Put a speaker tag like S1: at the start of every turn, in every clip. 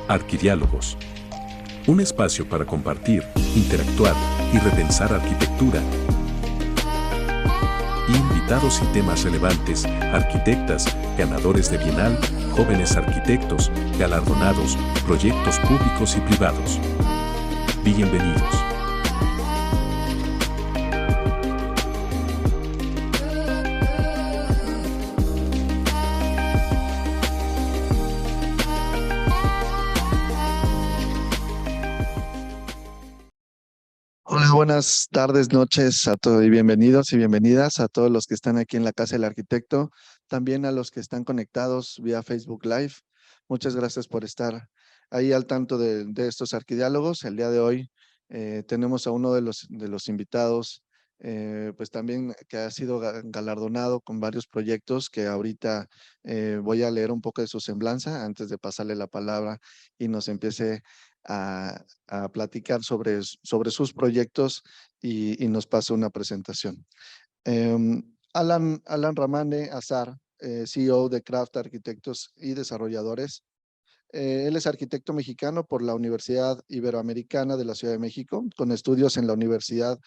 S1: Arquidiálogos. Un espacio para compartir, interactuar y repensar arquitectura. Invitados y temas relevantes, arquitectas, ganadores de Bienal, jóvenes arquitectos, galardonados, proyectos públicos y privados. Bienvenidos.
S2: Hola, buenas tardes, noches a todos y bienvenidos y bienvenidas a todos los que están aquí en la Casa del Arquitecto, también a los que están conectados vía Facebook Live. Muchas gracias por estar ahí al tanto de estos arquidiálogos. El día de hoy tenemos a uno de los invitados, pues también que ha sido galardonado con varios proyectos que ahorita voy a leer un poco de su semblanza antes de pasarle la palabra y nos empiece a platicar sobre sus proyectos y nos pasa una presentación. Alan Ramane Azar, CEO de Craft Arquitectos y Desarrolladores. Él es arquitecto mexicano por la Universidad Iberoamericana de la Ciudad de México, con estudios en la Universidad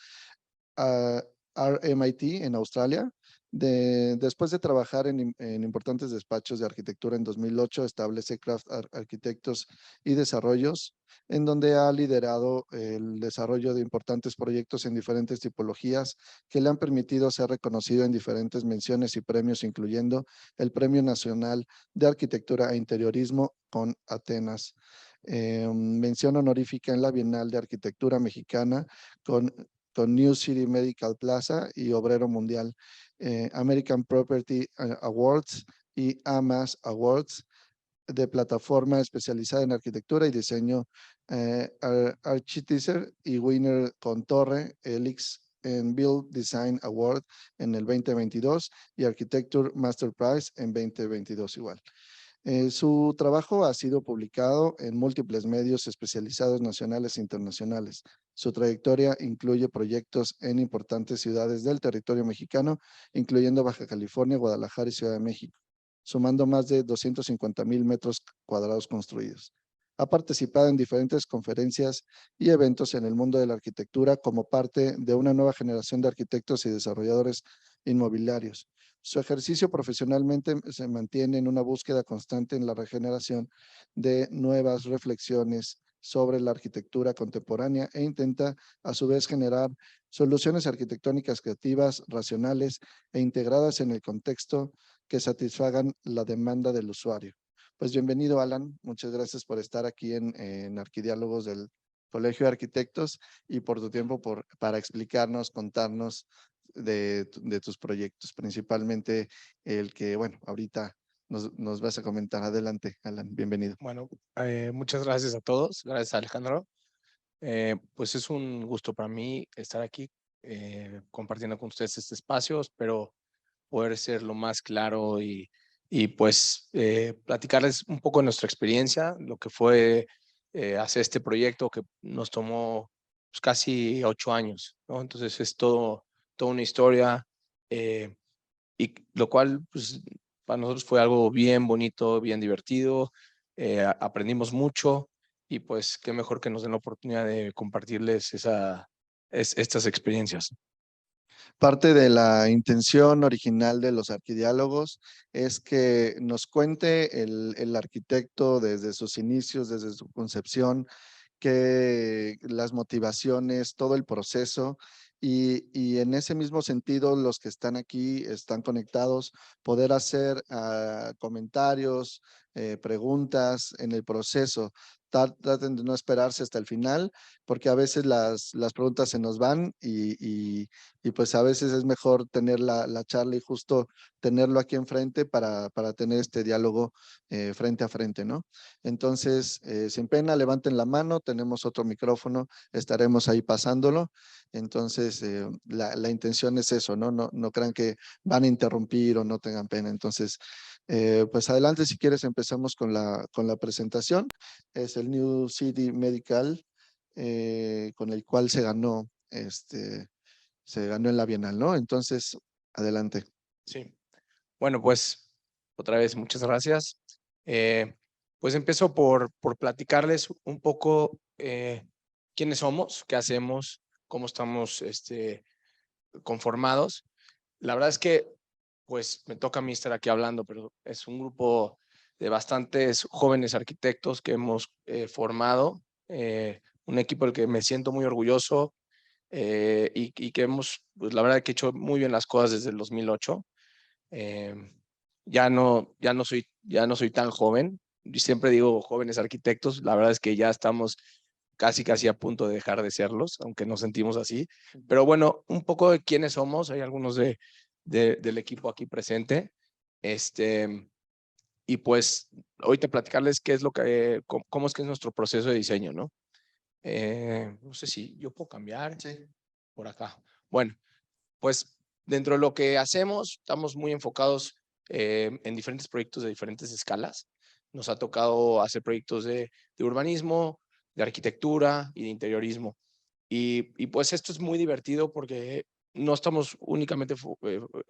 S2: a RMIT en Australia. Después de trabajar en importantes despachos de arquitectura en 2008, establece Craft Arquitectos y Desarrollos, en donde ha liderado el desarrollo de importantes proyectos en diferentes tipologías que le han permitido ser reconocido en diferentes menciones y premios, incluyendo el Premio Nacional de Arquitectura e Interiorismo con Atenas. Mención honorífica en la Bienal de Arquitectura Mexicana con New City Medical Plaza y Obrero Mundial, American Property Awards y AMAS Awards de plataforma especializada en arquitectura y diseño, Architecer y Winner con Torre, Elix en Build Design Award en el 2022 y Architecture Master Prize en 2022 igual. Su trabajo ha sido publicado en múltiples medios especializados nacionales e internacionales. Su trayectoria incluye proyectos en importantes ciudades del territorio mexicano, incluyendo Baja California, Guadalajara y Ciudad de México, sumando más de 250,000 metros cuadrados construidos. Ha participado en diferentes conferencias y eventos en el mundo de la arquitectura como parte de una nueva generación de arquitectos y desarrolladores inmobiliarios. Su ejercicio profesionalmente se mantiene en una búsqueda constante en la regeneración de nuevas reflexiones sobre la arquitectura contemporánea e intenta a su vez generar soluciones arquitectónicas creativas, racionales e integradas en el contexto que satisfagan la demanda del usuario. Pues bienvenido, Alan. Muchas gracias por estar aquí en Arquidiálogos del Colegio de Arquitectos y por tu tiempo para explicarnos, contarnos de tus proyectos, principalmente el que, bueno, ahorita nos vas a comentar. Adelante, Alan, bienvenido.
S3: Bueno, muchas gracias a todos. Gracias, Alejandro. Pues es un gusto para mí estar aquí compartiendo con ustedes este espacio. Espero poder ser lo más claro y pues platicarles un poco de nuestra experiencia, lo que fue hacer este proyecto que nos tomó pues, casi 8 años, ¿no? Entonces es toda una historia y lo cual pues, para nosotros fue algo bien bonito, bien divertido, aprendimos mucho y pues qué mejor que nos den la oportunidad de compartirles estas experiencias.
S2: Parte de la intención original de los arquidiálogos es que nos cuente el arquitecto desde sus inicios, desde su concepción, que las motivaciones, todo el proceso y en ese mismo sentido los que están aquí están conectados, poder hacer comentarios, preguntas en el proceso. Traten de no esperarse hasta el final porque a veces las preguntas se nos van y pues a veces es mejor tener la charla y justo tenerlo aquí enfrente para tener este diálogo frente a frente, ¿no? Entonces, sin pena, levanten la mano, tenemos otro micrófono, estaremos ahí pasándolo. Entonces, la intención es eso, ¿no? No crean que van a interrumpir o no tengan pena. Entonces, pues adelante, si quieres, empezamos con la presentación. Es el New City Medical, con el cual se ganó en la Bienal, ¿no? Entonces, adelante.
S3: Sí. Bueno, pues otra vez muchas gracias. pues empiezo por platicarles un poco quiénes somos, qué hacemos, cómo estamos conformados. La verdad es que pues me toca a mí estar aquí hablando, pero es un grupo de bastantes jóvenes arquitectos que hemos formado, un equipo del que me siento muy orgulloso y que hemos, pues la verdad que he hecho muy bien las cosas desde el 2008. Eh, ya no soy tan joven. Yo siempre digo jóvenes arquitectos. La verdad es que ya estamos casi a punto de dejar de serlos, aunque nos sentimos así. Pero bueno, un poco de quiénes somos. Hay algunos del equipo aquí presente. Y pues ahorita platicarles qué es lo que, cómo es que es nuestro proceso de diseño, ¿no? No sé si yo puedo cambiar por acá. Bueno, pues dentro de lo que hacemos, estamos muy enfocados en diferentes proyectos de diferentes escalas. Nos ha tocado hacer proyectos de urbanismo, de arquitectura y de interiorismo. Y pues esto es muy divertido porque no estamos únicamente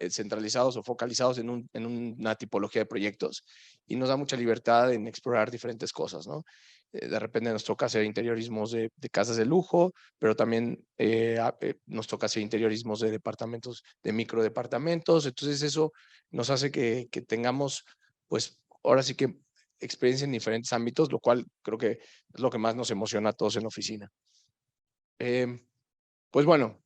S3: centralizados o focalizados en una tipología de proyectos y nos da mucha libertad en explorar diferentes cosas, ¿no? De repente nos toca hacer interiorismos de casas de lujo, pero también nos toca hacer interiorismos de departamentos, de microdepartamentos. Entonces eso nos hace que tengamos, pues ahora sí que experiencia en diferentes ámbitos, lo cual creo que es lo que más nos emociona a todos en la oficina. Pues bueno,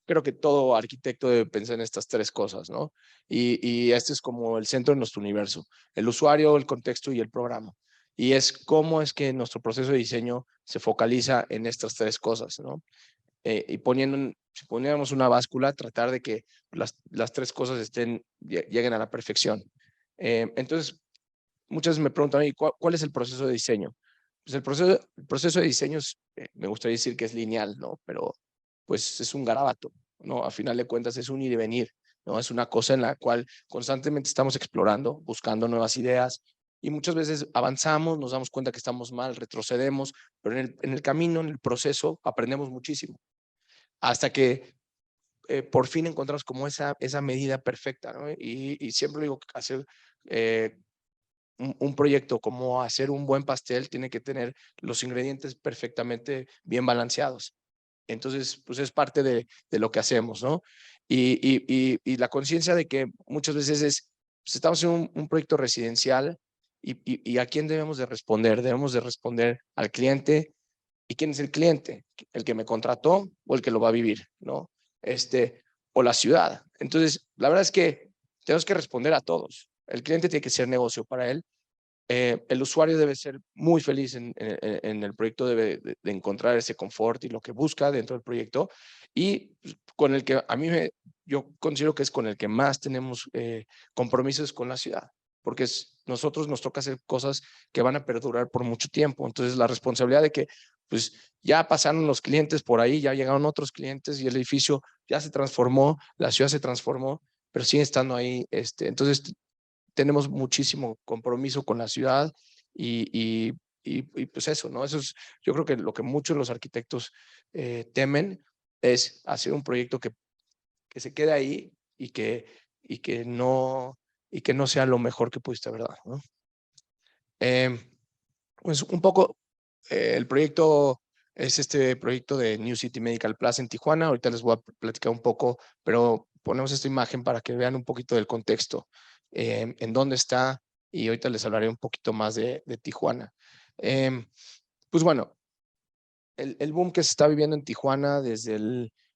S3: creo que todo arquitecto debe pensar en estas tres cosas, ¿no? Y este es como el centro de nuestro universo, el usuario, el contexto y el programa. Y es cómo es que nuestro proceso de diseño se focaliza en estas tres cosas, ¿no? Y si poniéramos una báscula, tratar de que las tres cosas lleguen a la perfección. Entonces, muchas me preguntan a mí, ¿cuál es el proceso de diseño? Pues el proceso de diseño me gustaría decir que es lineal, ¿no? Pero pues es un garabato, ¿no? A final de cuentas es un ir y venir, ¿no? Es una cosa en la cual constantemente estamos explorando, buscando nuevas ideas y muchas veces avanzamos, nos damos cuenta que estamos mal, retrocedemos, pero en el camino, en el proceso, aprendemos muchísimo. Hasta que por fin encontramos como esa medida perfecta, ¿no? Y siempre digo, hacer un proyecto como hacer un buen pastel tiene que tener los ingredientes perfectamente bien balanceados. Entonces, pues es parte de lo que hacemos, ¿no? Y la conciencia de que muchas veces pues estamos en un proyecto residencial y a quién debemos de responder. Debemos de responder al cliente. ¿Y quién es el cliente? ¿El que me contrató o el que lo va a vivir, ¿no? O la ciudad. Entonces, la verdad es que tenemos que responder a todos. El cliente tiene que ser negocio para él. El usuario debe ser muy feliz en el proyecto, debe de encontrar ese confort y lo que busca dentro del proyecto y pues, con el que yo considero que es con el que más tenemos compromisos con la ciudad, porque nosotros nos toca hacer cosas que van a perdurar por mucho tiempo. Entonces la responsabilidad de que pues ya pasaron los clientes por ahí, ya llegaron otros clientes y el edificio ya se transformó, la ciudad se transformó, pero sigue estando ahí. Entonces tenemos muchísimo compromiso con la ciudad y pues eso, ¿no? Eso es, yo creo que lo que muchos de los arquitectos temen es hacer un proyecto que se quede ahí y que no sea lo mejor que pudiste haber dado, ¿no? Pues un poco el proyecto es este proyecto de New City Medical Plaza en Tijuana. Ahorita les voy a platicar un poco, pero ponemos esta imagen para que vean un poquito del contexto, en dónde está, y ahorita les hablaré un poquito más de Tijuana. Pues bueno, el boom que se está viviendo en Tijuana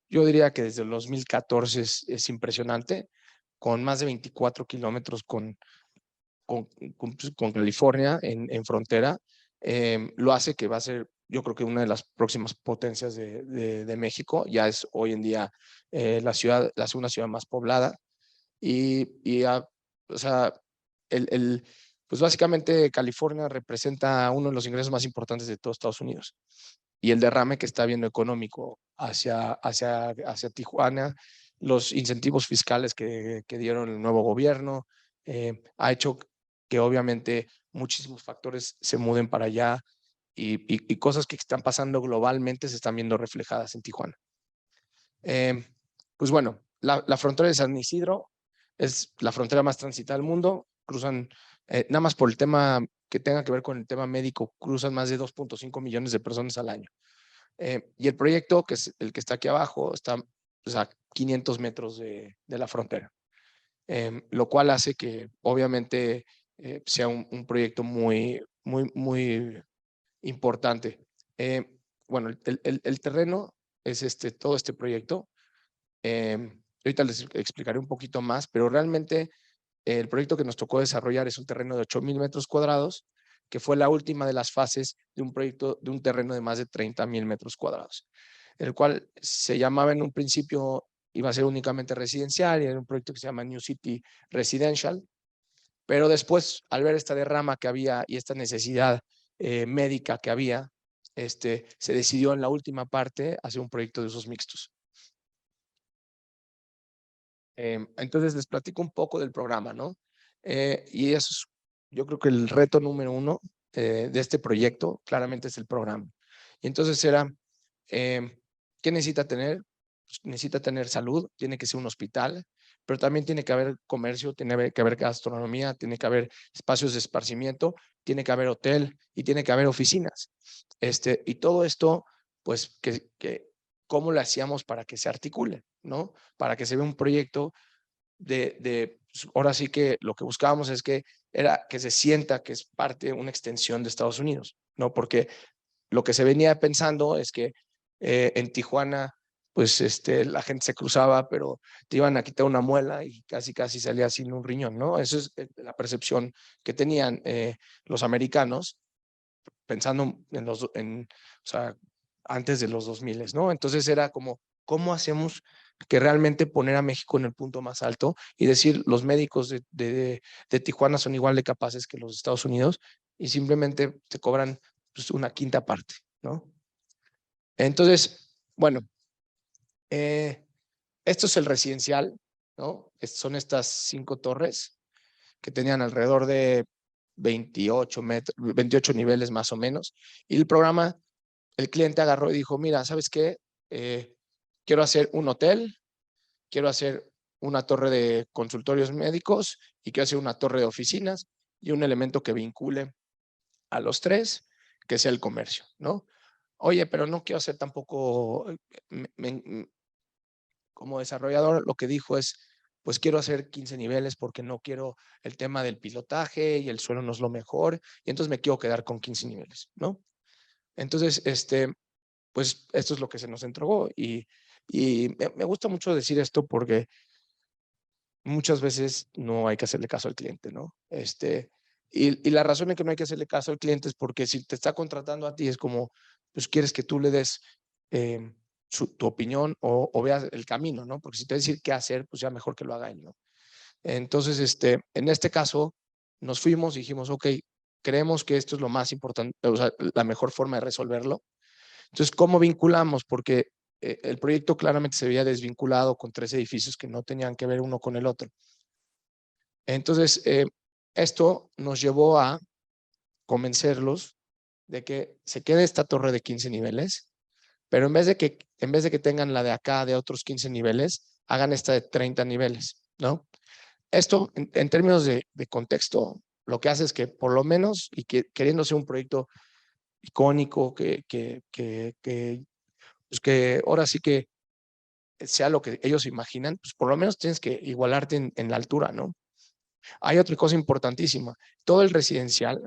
S3: yo diría que desde el 2014 es impresionante, con más de 24 kilómetros con California en frontera. Lo hace que va a ser, yo creo que una de las próximas potencias de México. Ya es hoy en día la segunda ciudad más poblada. O sea, pues básicamente California representa uno de los ingresos más importantes de todos Estados Unidos. Y el derrame que está habiendo económico hacia Tijuana, los incentivos fiscales que dieron el nuevo gobierno, ha hecho que obviamente muchísimos factores se muden para allá y cosas que están pasando globalmente se están viendo reflejadas en Tijuana. Pues bueno, la frontera de San Isidro es la frontera más transitada del mundo. Cruzan Nada más por el tema que tenga que ver con el tema médico, cruzan más de 2.5 millones de personas al año. Y el proyecto, que es el que está aquí abajo, está pues, a 500 metros de la frontera, lo cual hace que obviamente sea un proyecto muy importante. Bueno, el terreno es todo este proyecto. Ahorita les explicaré un poquito más, pero realmente el proyecto que nos tocó desarrollar es un terreno de 8,000 metros cuadrados, que fue la última de las fases de un proyecto de un terreno de más de 30,000 metros cuadrados, el cual se llamaba en un principio, iba a ser únicamente residencial, y era un proyecto que se llama New City Residential, pero después, al ver esta derrama que había y esta necesidad médica que había, se decidió en la última parte hacer un proyecto de usos mixtos. Entonces les platico un poco del programa, ¿no? Y eso es, yo creo que el reto número uno de este proyecto claramente es el programa. Y entonces era, ¿qué necesita tener? Pues necesita tener salud, tiene que ser un hospital, pero también tiene que haber comercio, tiene que haber gastronomía, tiene que haber espacios de esparcimiento, tiene que haber hotel y tiene que haber oficinas. Y todo esto, pues, ¿cómo lo hacíamos para que se articule, ¿no? Para que se vea un proyecto pues, ahora sí que lo que buscábamos es que era que se sienta que es parte, una extensión de Estados Unidos, ¿no? Porque lo que se venía pensando es que en Tijuana, pues la gente se cruzaba, pero te iban a quitar una muela y casi salía sin un riñón, ¿no? Esa es la percepción que tenían los americanos, pensando o sea, antes de los 2000, ¿no? Entonces era como, ¿cómo hacemos que realmente poner a México en el punto más alto y decir, los médicos de Tijuana son igual de capaces que los de Estados Unidos y simplemente te cobran pues, una quinta parte, ¿no? Entonces, bueno, esto es el residencial, ¿no? Son estas 5 torres que tenían alrededor de 28 niveles más o menos. Y el programa, el cliente agarró y dijo, mira, ¿sabes qué? Quiero hacer un hotel, quiero hacer una torre de consultorios médicos y quiero hacer una torre de oficinas y un elemento que vincule a los tres, que sea el comercio, ¿no? Oye, pero no quiero hacer tampoco, como desarrollador, lo que dijo es, pues quiero hacer 15 niveles porque no quiero el tema del pilotaje y el suelo no es lo mejor, y entonces me quiero quedar con 15 niveles, ¿no? Entonces, pues esto es lo que se nos entregó y me gusta mucho decir esto porque muchas veces no hay que hacerle caso al cliente, ¿no? Y la razón en que no hay que hacerle caso al cliente es porque si te está contratando a ti es como, pues quieres que tú le des tu opinión o veas el camino, ¿no? Porque si te va a decir qué hacer, pues ya mejor que lo haga él, ¿no? Entonces, en este caso, nos fuimos y dijimos, ok, creemos que esto es lo más importante, o sea, la mejor forma de resolverlo. Entonces, ¿cómo vinculamos? Porque el proyecto claramente se había desvinculado con 3 edificios que no tenían que ver uno con el otro. Entonces, esto nos llevó a convencerlos de que se quede esta torre de 15 niveles, pero en vez de que tengan la de acá de otros 15 niveles, hagan esta de 30 niveles, ¿no? Esto, en términos de contexto, lo que hace es que por lo menos, y que queriendo ser un proyecto icónico, pues que ahora sí que sea lo que ellos imaginan, pues por lo menos tienes que igualarte en la altura, ¿no? Hay otra cosa importantísima. Todo el residencial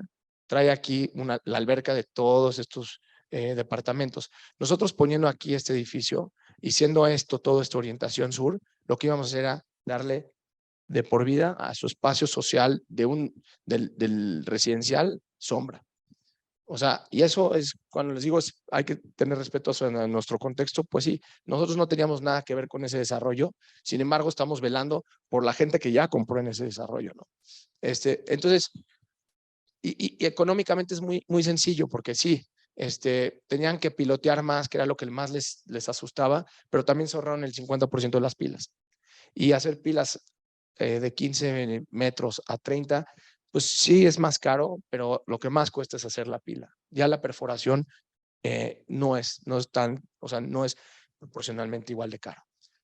S3: trae aquí la alberca de todos estos departamentos. Nosotros poniendo aquí este edificio y siendo esto, todo esta orientación sur, lo que íbamos a hacer era darle de por vida a su espacio social del residencial sombra. O sea, y eso es, cuando les digo, hay que tener respeto a nuestro contexto, pues sí, nosotros no teníamos nada que ver con ese desarrollo, sin embargo, estamos velando por la gente que ya compró en ese desarrollo, ¿no? Entonces, y económicamente es muy sencillo, porque sí, tenían que pilotear más, que era lo que más les asustaba, pero también se ahorraron el 50% de las pilas. Y hacer pilas de 15 metros a 30, pues sí es más caro, pero lo que más cuesta es hacer la pila. Ya la perforación no es tan, o sea, no es proporcionalmente igual de caro,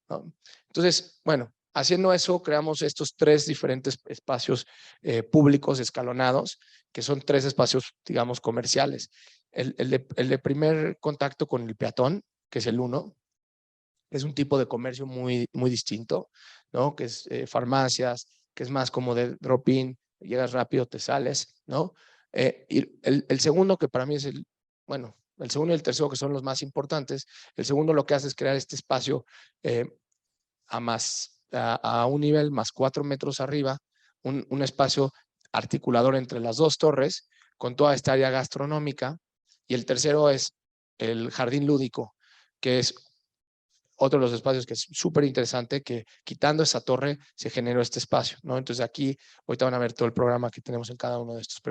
S3: ¿no? Entonces, bueno, Haciendo eso, creamos estos 3 diferentes espacios públicos escalonados, que son 3 espacios, digamos, comerciales. El de primer contacto con el peatón, que es el 1, es un tipo de comercio muy, muy distinto, ¿no? Que es farmacias, que es más como de drop-in, llegas rápido, te sales, ¿no? Y el segundo, que para mí es bueno, el segundo y el tercero, que son los más importantes, el segundo lo que hace es crear este espacio a un nivel más 4 metros arriba, un espacio articulador entre las 2 torres, con toda esta área gastronómica, y el tercero es el jardín lúdico, que es otro de los espacios que es súper interesante, que quitando esa torre se generó este espacio, ¿no? Entonces aquí, ahorita van a ver todo el programa que tenemos en cada uno de estos,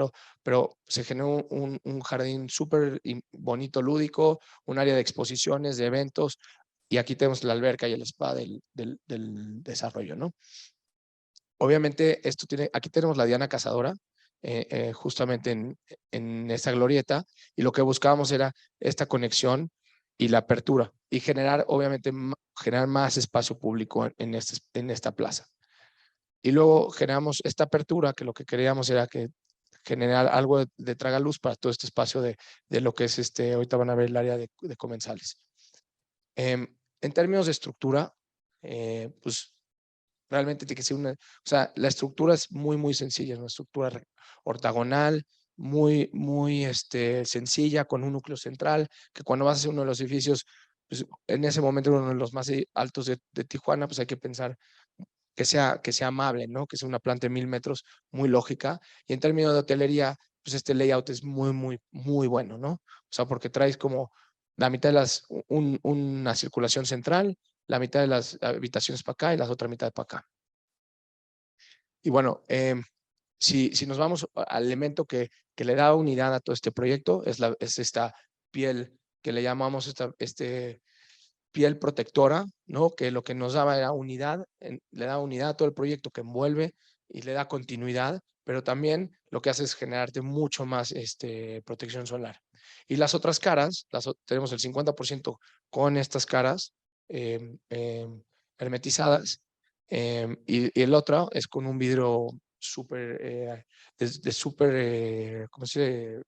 S3: pero se generó un jardín súper bonito, lúdico, un área de exposiciones, de eventos, y aquí tenemos la alberca y el spa del desarrollo, ¿no? Obviamente, aquí tenemos la Diana Cazadora, justamente en esta glorieta, y lo que buscábamos era esta conexión y la apertura, y generar, obviamente, generar más espacio público en esta plaza. Y luego generamos esta apertura, que lo que queríamos era que generar algo de tragaluz para todo este espacio de lo que es ahorita van a ver el área de comensales. En términos de estructura, pues realmente tiene que ser o sea, la estructura es muy, muy sencilla, es una estructura ortogonal, muy, muy sencilla, con un núcleo central, que cuando vas a hacer uno de los edificios, pues, en ese momento uno de los más altos de Tijuana, pues hay que pensar que sea amable, ¿no? Que sea una planta de 1000 metros, muy lógica. Y en términos de hotelería, pues este layout es muy, muy, muy bueno, ¿no? O sea, porque traes como la mitad de una circulación central, la mitad de las habitaciones para acá y la otra mitad para acá. Y bueno, si nos vamos al elemento que le da unidad a todo este proyecto, es esta piel que le llamamos piel protectora, ¿no? Que lo que nos daba era unidad, le da unidad a todo el proyecto que envuelve y le da continuidad, pero también lo que hace es generarte mucho más protección solar. Y las otras caras, tenemos el 50% con estas caras hermetizadas, y el otro es con un vidrio súper, de súper, ¿cómo se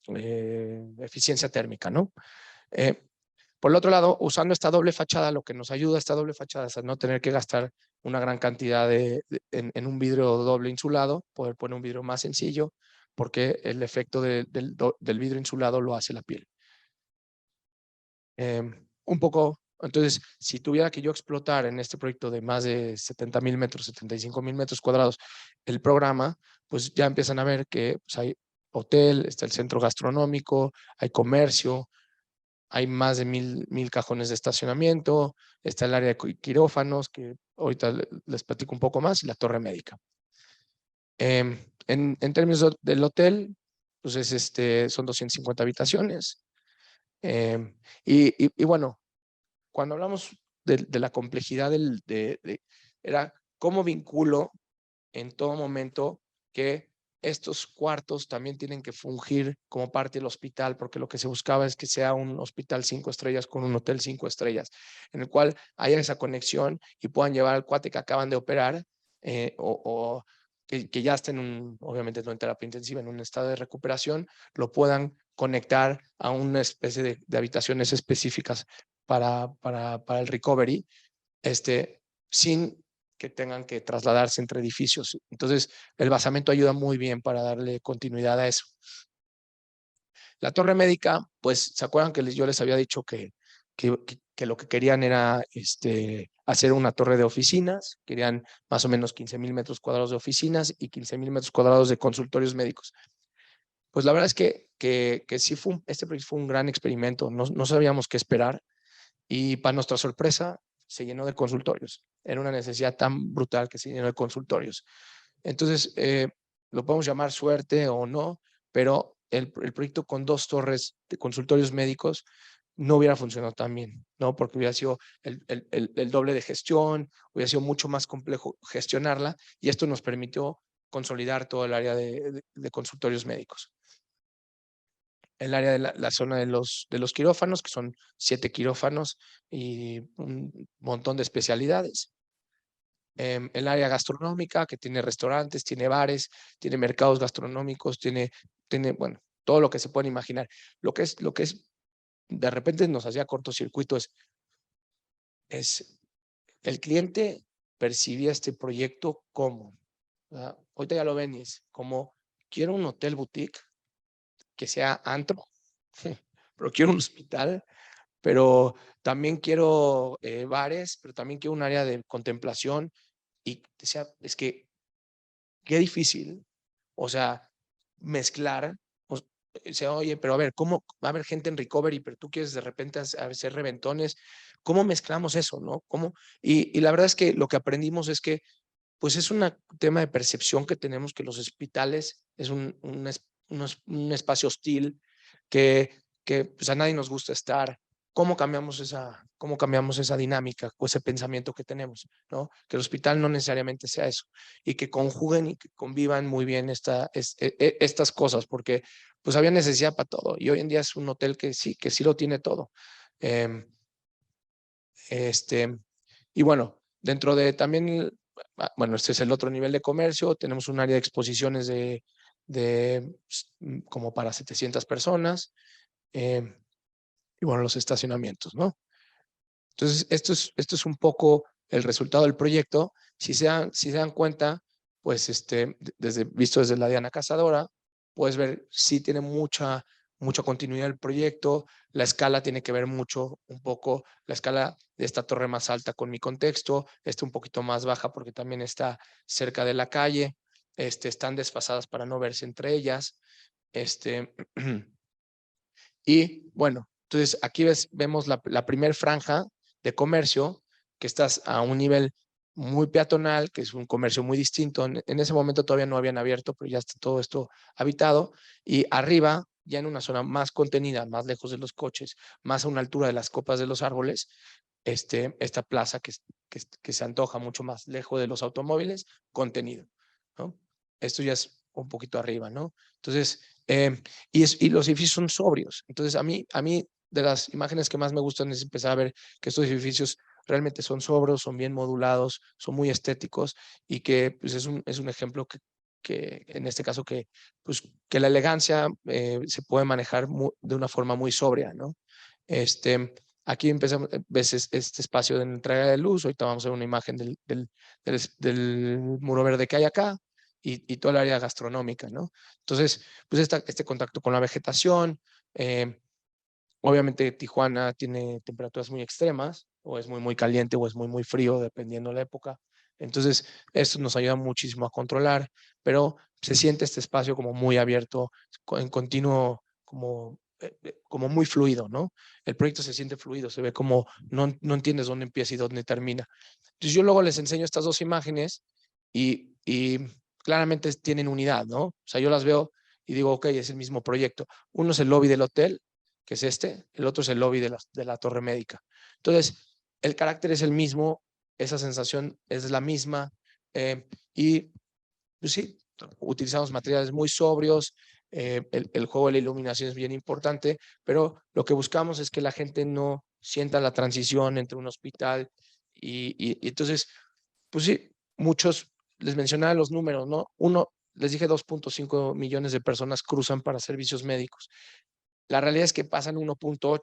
S3: dice? Eficiencia térmica, ¿no? Por el otro lado, usando esta doble fachada, lo que nos ayuda a esta doble fachada es a no tener que gastar una gran cantidad en un vidrio doble insulado, poder poner un vidrio más sencillo, porque el efecto del vidrio insulado lo hace la piel. Un poco, entonces, si tuviera que yo explotar en este proyecto de más de 70,000 metros, 75,000 metros cuadrados, el programa, pues ya empiezan a ver que pues, hay hotel, está el centro gastronómico, hay comercio, hay más de 1000 cajones de estacionamiento, está el área de quirófanos, que ahorita les platico un poco más, y la torre médica. En términos del hotel, pues son 250 habitaciones. Y bueno, cuando hablamos de la complejidad era cómo vinculo en todo momento que estos cuartos también tienen que fungir como parte del hospital, porque lo que se buscaba es que sea un hospital 5 estrellas con un hotel 5 estrellas, en el cual haya esa conexión y puedan llevar al cuate que acaban de operar o que ya estén, obviamente no en terapia intensiva, en un estado de recuperación, lo puedan conectar a una especie de habitaciones específicas para el recovery, sin que tengan que trasladarse entre edificios. Entonces, el basamento ayuda muy bien para darle continuidad a eso. La torre médica, pues, ¿se acuerdan que yo les había dicho que lo que querían era hacer una torre de oficinas? Querían más o menos 15,000 metros cuadrados de oficinas y 15,000 metros cuadrados de consultorios médicos. Pues la verdad es que sí este proyecto fue un gran experimento. No sabíamos qué esperar y para nuestra sorpresa se llenó de consultorios. Era una necesidad tan brutal que se llenó de consultorios. Entonces, lo podemos llamar suerte o no, pero el proyecto con 2 torres de consultorios médicos no hubiera funcionado tan bien, ¿no? Porque hubiera sido el doble de gestión, hubiera sido mucho más complejo gestionarla, y esto nos permitió consolidar todo el área de consultorios médicos. El área de la zona de los quirófanos, que son 7 quirófanos y un montón de especialidades. el área gastronómica, que tiene restaurantes, tiene bares, tiene mercados gastronómicos, tiene, bueno, todo lo que se pueden imaginar. Lo que es, de repente nos hacía cortocircuito es el cliente percibía este proyecto como, ahorita ya lo ven, es como, quiero un hotel boutique que sea antro, pero quiero un hospital, pero también quiero bares, pero también quiero un área de contemplación. Y decía, es que qué difícil, o sea, mezclar, o sea, oye, pero a ver, ¿cómo va a haber gente en recovery, pero tú quieres de repente hacer reventones? ¿Cómo mezclamos eso, no? ¿Cómo? Y la verdad es que lo que aprendimos es que, pues es un tema de percepción que tenemos, que los hospitales es un espacio hostil, que pues a nadie nos gusta estar. Cómo cambiamos esa dinámica o ese pensamiento que tenemos, ¿no? Que el hospital no necesariamente sea eso y que conjuguen y que convivan muy bien estas cosas, porque pues había necesidad para todo y hoy en día es un hotel que sí lo tiene todo. Eh, y bueno, dentro de también, bueno, este es el otro nivel de comercio, tenemos un área de exposiciones de como para 700 personas, y bueno, los estacionamientos, ¿no? Entonces, esto es un poco el resultado del proyecto. Si se dan cuenta, pues visto desde la Diana Cazadora, puedes ver si tiene mucha continuidad el proyecto. La escala tiene que ver mucho, un poco, la escala de esta torre más alta con mi contexto, un poquito más baja porque también está cerca de la calle, están desfasadas para no verse entre ellas. Y bueno, entonces aquí vemos la primer franja de comercio, que estás a un nivel muy peatonal, que es un comercio muy distinto. En ese momento todavía no habían abierto, pero ya está todo esto habitado. Y arriba, ya en una zona más contenida, más lejos de los coches, más a una altura de las copas de los árboles, esta plaza que se antoja mucho más lejos de los automóviles, contenido, ¿no? Esto ya es un poquito arriba, ¿no? Entonces, y los edificios son sobrios. Entonces, a mí de las imágenes que más me gustan es empezar a ver que estos edificios realmente son sobrios, son bien modulados, son muy estéticos y que pues, es un ejemplo que en este caso pues, que la elegancia se puede manejar de una forma muy sobria, ¿no? Aquí empezamos, ves este espacio de entrega de luz. Ahorita vamos a ver una imagen del muro verde que hay acá y toda el área gastronómica, ¿no? Entonces, pues este contacto con la vegetación. Obviamente Tijuana tiene temperaturas muy extremas, o es muy caliente o es muy frío, dependiendo de la época. Entonces, esto nos ayuda muchísimo a controlar, pero se siente este espacio como muy abierto, en continuo, como muy fluido, ¿no? El proyecto se siente fluido, se ve como no entiendes dónde empieza y dónde termina. Entonces, yo luego les enseño estas dos imágenes y claramente tienen unidad, ¿no? O sea, yo las veo y digo, ok, es el mismo proyecto. Uno es el lobby del hotel, que es el otro es el lobby de la torre médica. Entonces, el carácter es el mismo, esa sensación es la misma, y pues sí, utilizamos materiales muy sobrios, el juego de la iluminación es bien importante, pero lo que buscamos es que la gente no sienta la transición entre un hospital y entonces, pues sí, muchos, les mencionaba los números, ¿no? Les dije 2.5 millones de personas cruzan para servicios médicos. La realidad es que pasan 1.8.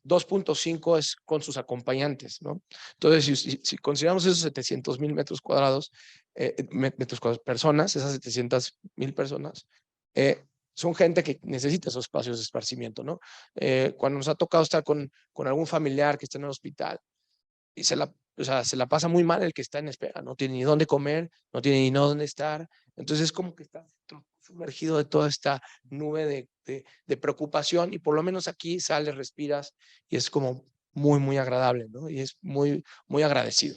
S3: 2.5 es con sus acompañantes, ¿no? Entonces, si consideramos esos 700,000 metros cuadrados, personas, esas 700,000 personas, son gente que necesita esos espacios de esparcimiento, ¿no? Cuando nos ha tocado estar con algún familiar que está en el hospital y o sea, se la pasa muy mal el que está en espera, no tiene ni dónde comer, no tiene ni dónde estar, entonces es como que está sumergido de toda esta nube de preocupación y por lo menos aquí sales, respiras y es como muy agradable, ¿no? Y es muy agradecido.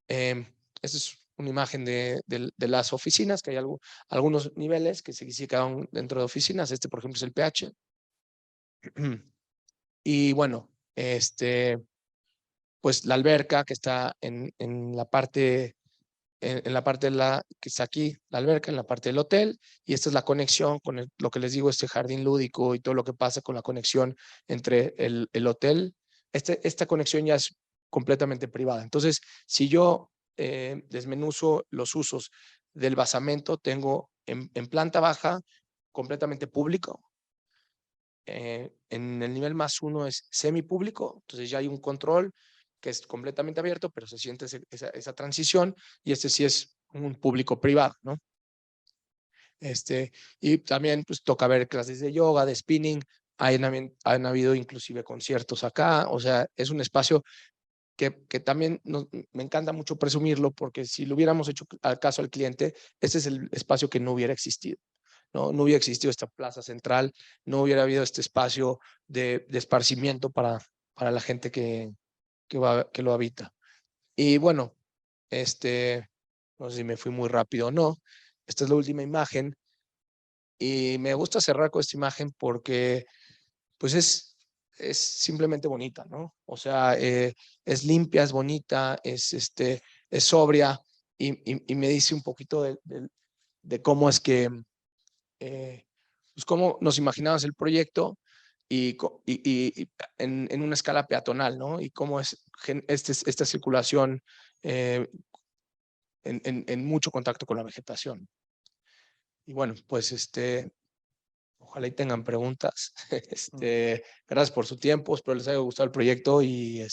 S3: Esta es una imagen de las oficinas, que hay algunos niveles que se quedan dentro de oficinas. Por ejemplo, es el PH. Y bueno, pues la alberca que está en la parte que está aquí, la alberca, en la parte del hotel, y esta es la conexión con lo que les digo, este jardín lúdico y todo lo que pasa con la conexión entre el hotel. Esta conexión ya es completamente privada. Entonces, si yo desmenuzo los usos del basamento, tengo en planta baja completamente público. En el nivel +1 es semipúblico, entonces ya hay un control que es completamente abierto, pero se siente esa transición, y este sí es un público privado, ¿no? Y también pues toca ver clases de yoga, de spinning, han habido inclusive conciertos acá, o sea, es un espacio que también me encanta mucho presumirlo, porque si lo hubiéramos hecho al caso al cliente, este es el espacio que no hubiera existido. No hubiera existido esta plaza central, no hubiera habido este espacio de esparcimiento para la gente que lo habita. Y bueno, no sé si me fui muy rápido o no. Esta es la última imagen y me gusta cerrar con esta imagen porque pues es simplemente bonita, ¿no? O sea, es limpia, es bonita, es sobria, y me dice un poquito de cómo es que pues cómo nos imaginamos el proyecto y en una escala peatonal, ¿no? Y cómo es esta circulación en mucho contacto con la vegetación. Y bueno, pues ojalá y tengan preguntas. Gracias por su tiempo, espero les haya gustado el proyecto y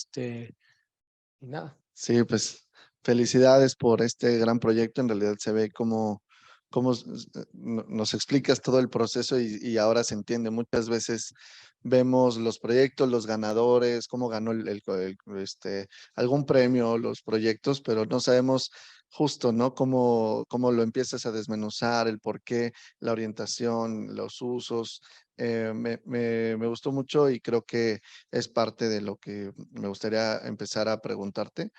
S3: nada.
S2: Sí, pues felicidades por este gran proyecto. En realidad se ve cómo nos explicas todo el proceso y ahora se entiende. Muchas veces vemos los proyectos, los ganadores, cómo ganó algún premio, los proyectos, pero no sabemos justo, ¿no? Cómo lo empiezas a desmenuzar, el por qué, la orientación, los usos. Me gustó mucho y creo que es parte de lo que me gustaría empezar a preguntarte.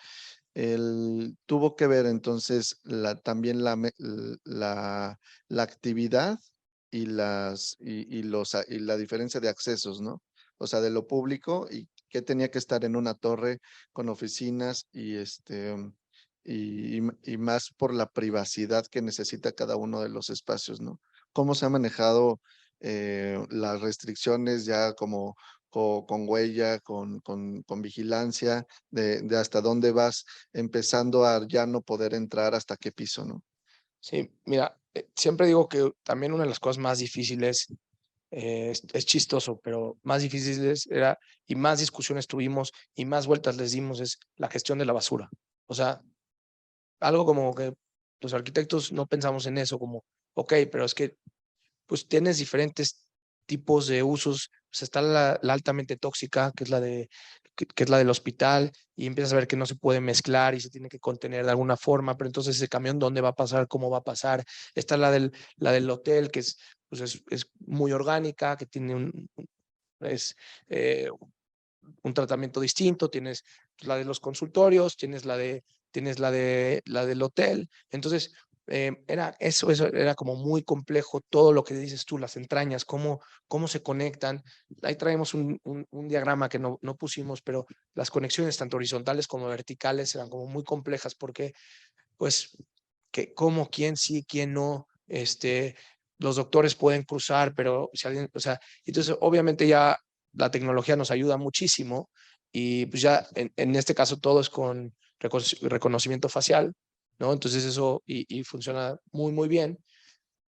S2: Tuvo que ver entonces también la actividad y la diferencia de accesos, ¿no? O sea, de lo público y que tenía que estar en una torre con oficinas y más por la privacidad que necesita cada uno de los espacios, ¿no? ¿Cómo se ha manejado las restricciones ya como con huella, con vigilancia, de hasta dónde vas empezando a ya no poder entrar, hasta qué piso, ¿no?
S3: Sí, mira, siempre digo que también una de las cosas más difíciles, es chistoso, pero más difíciles era, y más discusiones tuvimos y más vueltas les dimos, es la gestión de la basura. O sea, algo como que los arquitectos no pensamos en eso, como, ok, pero es que pues tienes diferentes tipos de usos. Pues está la altamente tóxica, que es que es la del hospital, y empiezas a ver que no se puede mezclar y se tiene que contener de alguna forma, pero entonces ese camión, ¿dónde va a pasar? ¿Cómo va a pasar? Está la del hotel, que pues es muy orgánica, que tiene es, eh, un tratamiento distinto. Tienes la de los consultorios, tienes la del hotel. Entonces, eso era como muy complejo, todo lo que dices tú, las entrañas, cómo se conectan. Ahí traemos un diagrama que no pusimos, pero las conexiones tanto horizontales como verticales eran como muy complejas, porque pues cómo, quién sí, quién no, los doctores pueden cruzar, pero si alguien, o sea, entonces obviamente ya la tecnología nos ayuda muchísimo, y pues ya en este caso todo es con reconocimiento facial, ¿no? Entonces eso y funciona muy, muy bien,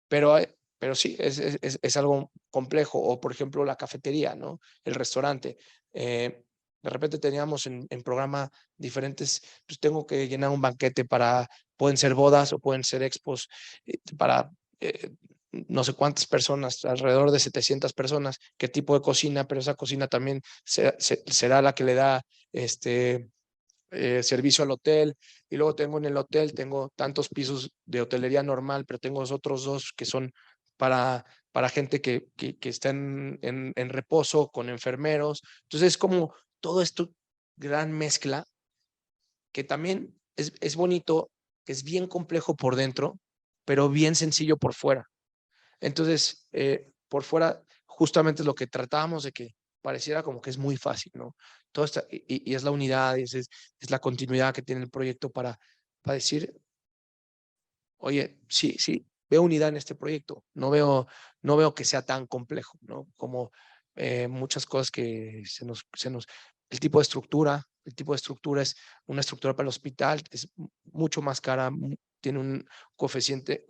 S3: pero, pero sí, es algo complejo. O por ejemplo la cafetería, ¿no? El restaurante. De repente teníamos en programa diferentes, pues tengo que llenar un banquete pueden ser bodas o pueden ser expos, para no sé cuántas personas, alrededor de 700 personas, qué tipo de cocina, pero esa cocina también será la que le da servicio al hotel. Y luego tengo en el hotel, tengo tantos pisos de hotelería normal, pero tengo los otros dos que son para gente que está en reposo, con enfermeros. Entonces es como todo esto, gran mezcla, que también es bonito, que es bien complejo por dentro, pero bien sencillo por fuera. Entonces, por fuera, justamente es lo que tratábamos de que pareciera como que es muy fácil, ¿no? Todo está, y es la unidad, es la continuidad que tiene el proyecto para decir, oye, sí, sí, veo unidad en este proyecto, no veo que sea tan complejo, ¿no? Como muchas cosas que el tipo de estructura, el tipo de estructura es una estructura para el hospital, es mucho más cara, tiene un coeficiente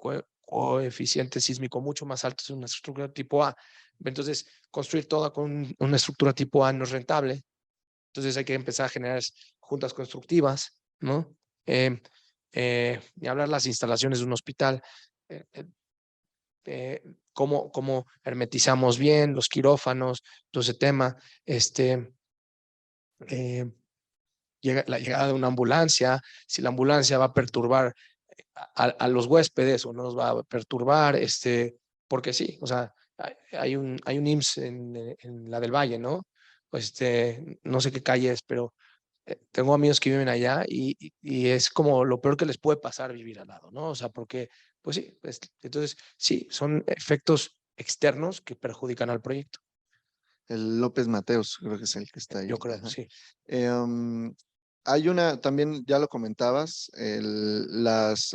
S3: sísmico mucho más alto, es una estructura tipo A. Entonces, construir toda con una estructura tipo A no es rentable. Entonces hay que empezar a generar juntas constructivas, ¿no? Ni hablar las instalaciones de un hospital, cómo hermetizamos bien los quirófanos, todo ese tema, la llegada de una ambulancia, si la ambulancia va a perturbar a los huéspedes o no los va a perturbar, porque sí, o sea, hay un IMSS en la del Valle, ¿no? Pues no sé qué calle es, pero tengo amigos que viven allá y es como lo peor que les puede pasar vivir al lado, ¿no? O sea, porque, pues sí, entonces sí, son efectos externos que perjudican al proyecto.
S2: El López Mateos, creo que es el que está ahí.
S3: Yo creo,
S2: Ajá.
S3: sí.
S2: Hay una, también ya lo comentabas, las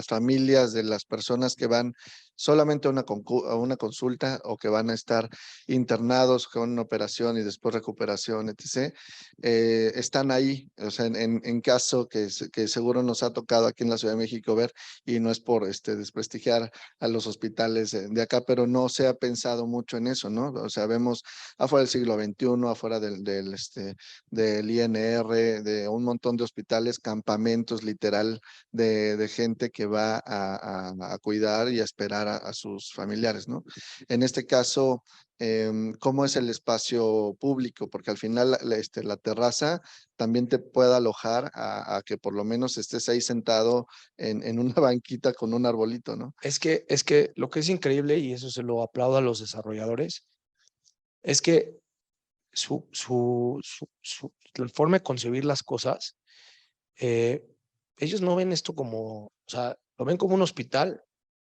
S2: familias de las personas que van solamente a a una consulta o que van a estar internados con una operación y después recuperación, etc., están ahí, o sea, en caso que seguro nos ha tocado aquí en la Ciudad de México ver, y no es por desprestigiar a los hospitales de acá, pero no se ha pensado mucho en eso, ¿no? O sea, vemos afuera del siglo XXI, afuera del INR, de un montón de hospitales, campamentos literal de gente que va a cuidar y a esperar a sus familiares, ¿no? En este caso, ¿cómo es el espacio público? Porque al final la terraza también te puede alojar a que por lo menos estés ahí sentado en una banquita con un arbolito, ¿no?
S3: Es que lo que es increíble, y eso se lo aplaudo a los desarrolladores, es que la forma de concebir las cosas, ellos no ven esto como, o sea, lo ven como un hospital,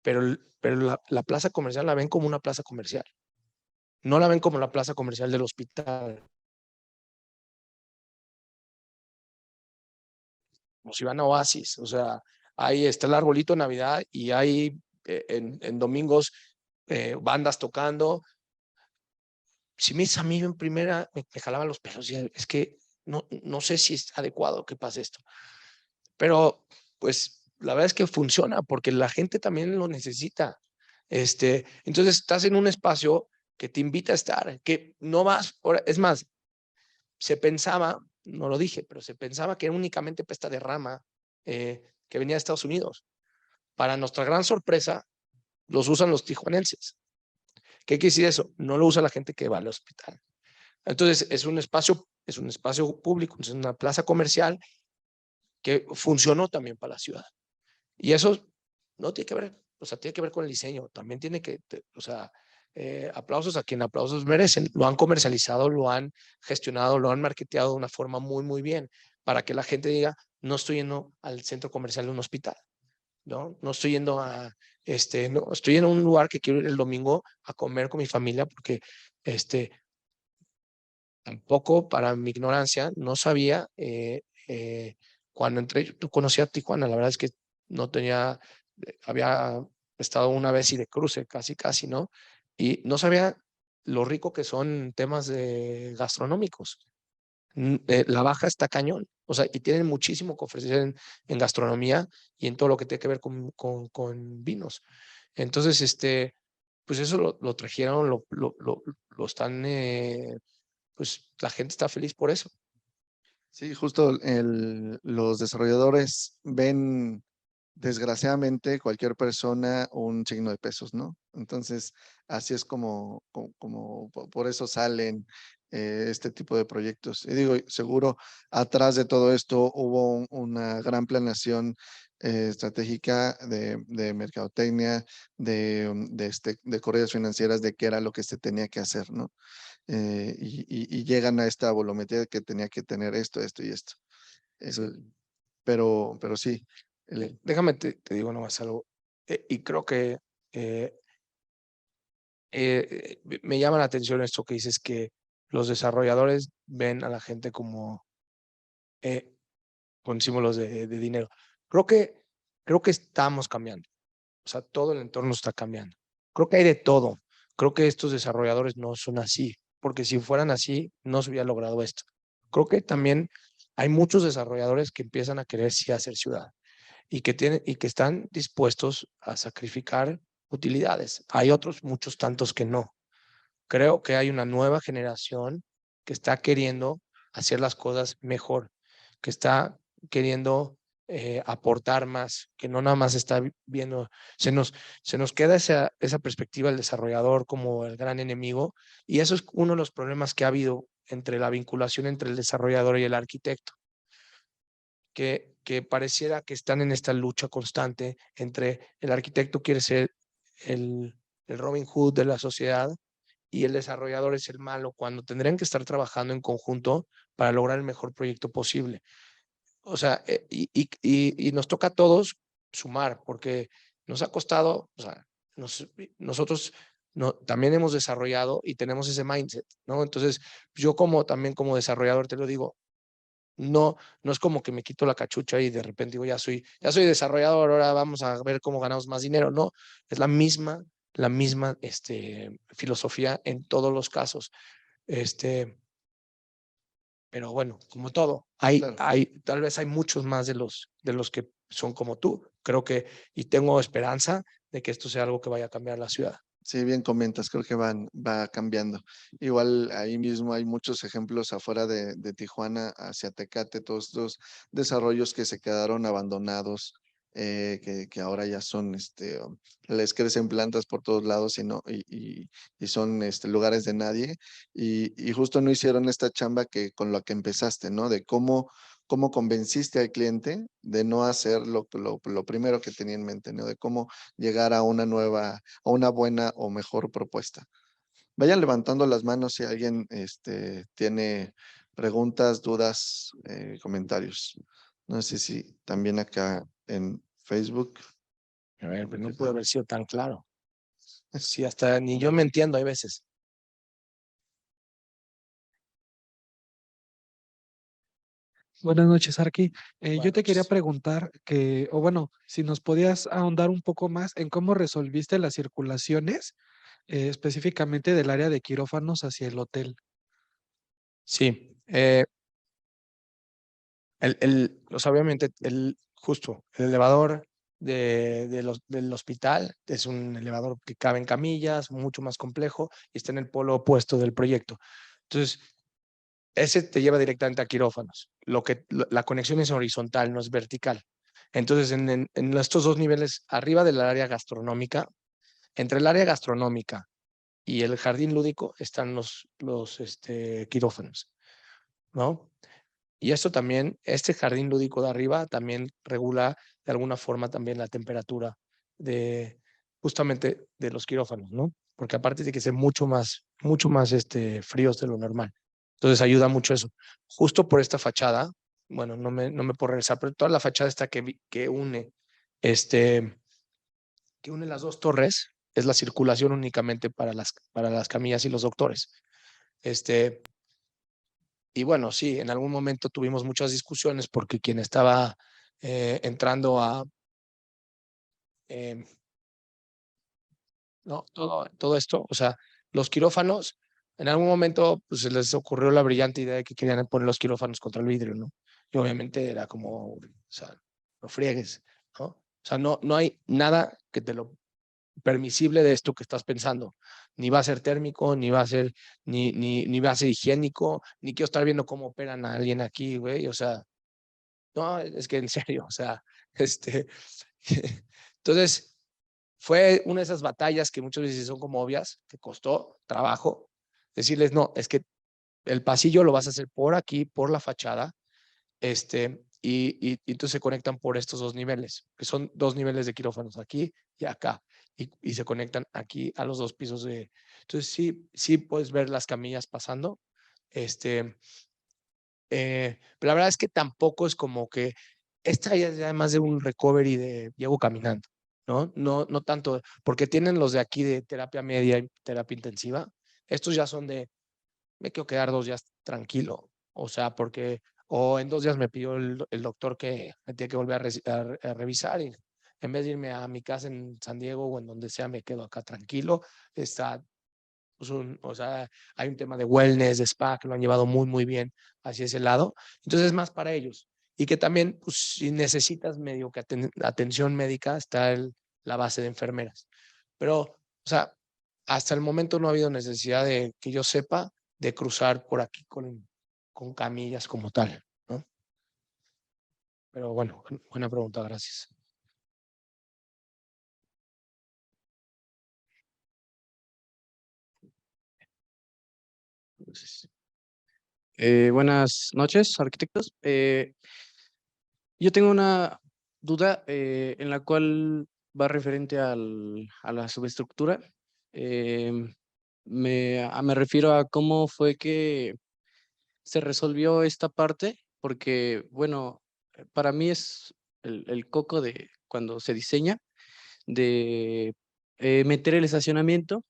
S3: pero la plaza comercial la ven como una plaza comercial. No la ven como la plaza comercial del hospital. Como si van a Oasis, o sea, ahí está el arbolito de Navidad y hay en domingos bandas tocando. Si me dices a mí en primera, me jalaban los pelos y es que no sé si es adecuado que pase esto. Pero pues la verdad es que funciona porque la gente también lo necesita. Entonces estás en un espacio que te invita a estar, que no vas, es más, se pensaba, no lo dije, pero se pensaba que era únicamente pesta de rama que venía de Estados Unidos. Para nuestra gran sorpresa, los usan los tijuanenses. ¿Qué quiere decir eso? No lo usa la gente que va al hospital. Entonces, es un espacio público, es una plaza comercial que funcionó también para la ciudad. Y eso no tiene que ver, o sea, tiene que ver con el diseño, también tiene que, o sea, aplausos a quien aplausos merecen, lo han comercializado, lo han gestionado, lo han marketeado de una forma muy, muy bien, para que la gente diga, no estoy yendo al centro comercial de un hospital, no estoy yendo no, estoy en un lugar que quiero ir el domingo a comer con mi familia, porque tampoco para mi ignorancia, no sabía, cuando entré, yo conocía Tijuana, la verdad es que no tenía, había estado una vez y de cruce, casi, ¿no? Y no sabía lo rico que son temas gastronómicos. La Baja está cañón, o sea, y tienen muchísimo que ofrecer en gastronomía y en todo lo que tiene que ver con vinos. Entonces, pues eso lo trajeron, lo están, pues la gente está feliz por eso.
S2: Sí, justo los desarrolladores ven desgraciadamente cualquier persona un signo de pesos, ¿no? Entonces, así es como por eso salen este tipo de proyectos. Y digo, seguro atrás de todo esto hubo una gran planeación estratégica de mercadotecnia, de correas financieras, de qué era lo que se tenía que hacer, ¿no? Y llegan a esta volumetría de que tenía que tener esto, esto y esto. Eso, pero sí.
S3: Déjame, te digo nomás algo. Y creo que me llama la atención esto que dices, que los desarrolladores ven a la gente como con símbolos de dinero. Creo que estamos cambiando. O sea, todo el entorno está cambiando. Creo que hay de todo. Creo que estos desarrolladores no son así, porque si fueran así, no se hubiera logrado esto. Creo que también hay muchos desarrolladores que empiezan a querer sí hacer ciudad y que están dispuestos a sacrificar utilidades. Hay otros, muchos tantos que no. Creo que hay una nueva generación que está queriendo hacer las cosas mejor, que está queriendo aportar más, que no nada más está viendo, se nos queda esa perspectiva del desarrollador como el gran enemigo, y eso es uno de los problemas que ha habido entre la vinculación entre el desarrollador y el arquitecto, que pareciera que están en esta lucha constante entre el arquitecto quiere ser el Robin Hood de la sociedad y el desarrollador es el malo, cuando tendrían que estar trabajando en conjunto para lograr el mejor proyecto posible. O sea, y nos toca a todos sumar, porque nos ha costado, o sea, nosotros también hemos desarrollado y tenemos ese mindset, ¿no? Entonces, yo también como desarrollador te lo digo, no es como que me quito la cachucha y de repente digo, ya soy desarrollador, ahora vamos a ver cómo ganamos más dinero. No, es la misma filosofía en todos los casos. Pero bueno, como todo,
S2: Claro.
S3: tal vez hay muchos más de los que son como tú. Creo que, y tengo esperanza de que esto sea algo que vaya a cambiar la ciudad.
S2: Sí, bien comentas, creo que va cambiando. Igual ahí mismo hay muchos ejemplos afuera de Tijuana, hacia Tecate, todos estos desarrollos que se quedaron abandonados, que ahora ya son, les crecen plantas por todos lados y son lugares de nadie. Y justo no hicieron esta chamba que con la que empezaste, ¿no? De cómo convenciste al cliente de no hacer lo primero que tenía en mente, ¿no? De cómo llegar a una buena o mejor propuesta. Vayan levantando las manos si alguien tiene preguntas, dudas, comentarios. No sé si también acá en Facebook.
S3: A ver, pues no puede haber sido tan claro. Sí, hasta ni yo me entiendo hay veces.
S4: Buenas noches, Arqui. Yo
S3: Buenas
S4: te quería
S3: noches.
S4: preguntar o bueno, si nos podías ahondar un poco más en cómo resolviste las circulaciones, específicamente del área de quirófanos hacia el hotel.
S3: Sí, obviamente, justo, el elevador del hospital es un elevador que cabe en camillas, mucho más complejo, y está en el polo opuesto del proyecto. Entonces, ese te lleva directamente a quirófanos. La conexión es horizontal, no es vertical. Entonces, en estos dos niveles, arriba del área gastronómica, entre el área gastronómica y el jardín lúdico, están los quirófanos, ¿no? Y esto también, este jardín lúdico de arriba también regula de alguna forma también la temperatura de justamente de los quirófanos, ¿no? Porque aparte de que ser mucho más fríos de lo normal. Entonces ayuda mucho eso. Justo por esta fachada, bueno, no me puedo regresar, pero toda la fachada está este, que une las dos torres es la circulación únicamente para las camillas y los doctores. Y bueno, sí, en algún momento tuvimos muchas discusiones porque quien estaba entrando eh, no, todo esto, o sea, los quirófanos, en algún momento pues, se les ocurrió la brillante idea de que querían poner los quirófanos contra el vidrio, ¿no? Y obviamente era como, o sea, no friegues, ¿no? O sea, no hay nada que te lo permisible de esto que estás pensando. Ni va a ser térmico, ni va a ser, ni va a ser higiénico, ni quiero estar viendo cómo operan a alguien aquí, güey. O sea, no, es que en serio, o sea, entonces fue una de esas batallas que muchas veces son como obvias, que costó trabajo, decirles, no, es que el pasillo lo vas a hacer por aquí, por la fachada, y entonces se conectan por estos dos niveles, que son dos niveles de quirófanos, aquí y acá, y se conectan aquí a los dos pisos de... Entonces sí puedes ver las camillas pasando, pero la verdad es que tampoco es como que esta ya es además de un recovery de llevo caminando, ¿no? No tanto, porque tienen los de aquí de terapia media y terapia intensiva, estos ya son de, me quiero quedar 2 días tranquilo, o sea, porque, o en 2 días me pidió el doctor que me tiene que volver a revisar y en vez de irme a mi casa en San Diego o en donde sea, me quedo acá tranquilo, está pues o sea, hay un tema de wellness, de spa, que lo han llevado muy, muy bien hacia ese lado. Entonces es más para ellos. Y que también, pues, si necesitas medio que atención médica, está la base de enfermeras. Pero, o sea, hasta el momento no ha habido necesidad de que yo sepa de cruzar por aquí con camillas como tal, ¿no? Pero bueno, buena pregunta, gracias. Entonces,
S5: Buenas noches, arquitectos. Yo tengo una duda en la cual va referente a la subestructura. Me refiero a cómo fue que se resolvió esta parte, porque, bueno, para mí es el coco de cuando se diseña, de meter el estacionamiento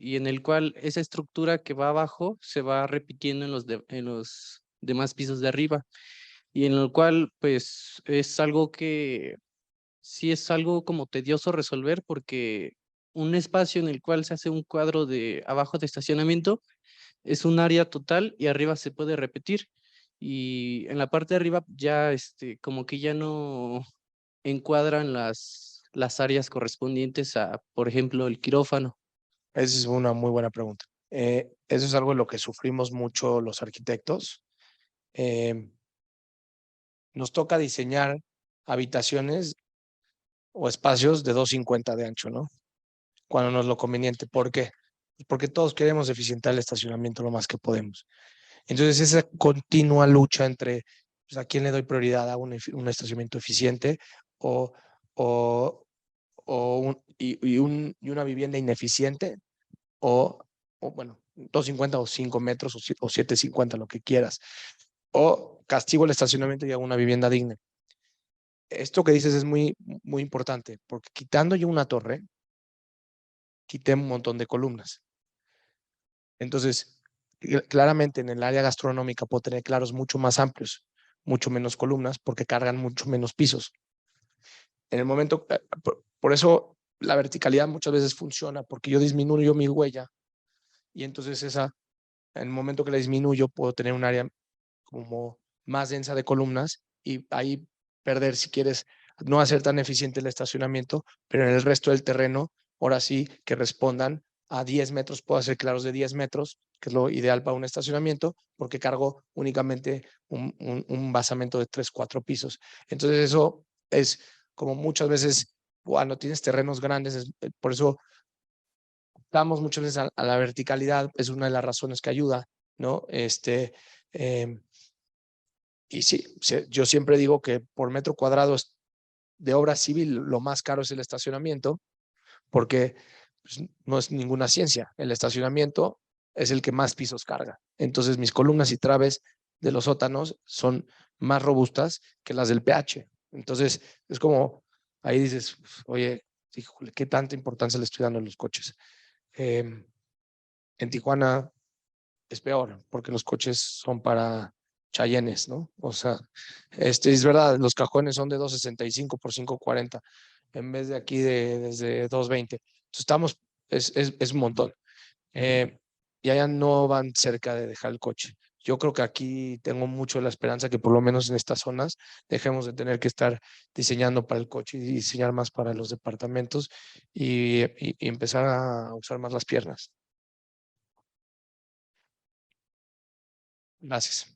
S5: y en el cual esa estructura que va abajo se va repitiendo en los demás pisos de arriba y en el cual pues es algo que sí es algo como tedioso resolver porque un espacio en el cual se hace un cuadro de abajo de estacionamiento es un área total y arriba se puede repetir y en la parte de arriba ya como que ya no encuadran las áreas correspondientes a, por ejemplo, el quirófano.
S3: esa es una muy buena pregunta. Eso es algo en lo que sufrimos mucho los arquitectos. Nos toca diseñar habitaciones o espacios de 250 de ancho, ¿no? Cuando no es lo conveniente. ¿Por qué? Pues porque todos queremos eficientar el estacionamiento lo más que podemos. Entonces, esa continua lucha entre pues, a quién le doy prioridad a un estacionamiento eficiente o, o, y una vivienda ineficiente o bueno, 250 o 5 metros o 750, lo que quieras. O castigo el estacionamiento y hago una vivienda digna. Esto que dices es muy, muy importante, porque quitando yo una torre, quité un montón de columnas. Entonces, claramente en el área gastronómica puedo tener claros mucho más amplios, mucho menos columnas, porque cargan mucho menos pisos. En el momento, por eso la verticalidad muchas veces funciona, porque yo disminuyo mi huella y entonces en el momento que la disminuyo, puedo tener un área como más densa de columnas y ahí perder, si quieres, no hacer tan eficiente el estacionamiento, pero en el resto del terreno, ahora sí que respondan a 10 metros, puedo hacer claros de 10 metros, que es lo ideal para un estacionamiento, porque cargo únicamente un basamento de 3, 4 pisos. Entonces eso es como muchas veces, cuando tienes terrenos grandes, por eso damos muchas veces a la verticalidad, es una de las razones que ayuda, ¿no? Y sí, yo siempre digo que por metro cuadrado de obra civil lo más caro es el estacionamiento, porque pues, no es ninguna ciencia. El estacionamiento es el que más pisos carga. Entonces mis columnas y traves de los sótanos son más robustas que las del PH. Entonces es como, ahí dices, oye, híjole, ¿qué tanta importancia le estoy dando a los coches? En Tijuana es peor, porque los coches son para Chayennes, ¿no? O sea, es verdad, los cajones son de 265 por 540, en vez de aquí desde 220. Entonces estamos, es un montón. Y allá no van cerca de dejar el coche. Yo creo que aquí tengo mucho la esperanza que por lo menos en estas zonas dejemos de tener que estar diseñando para el coche y diseñar más para los departamentos y empezar a usar más las piernas. Gracias.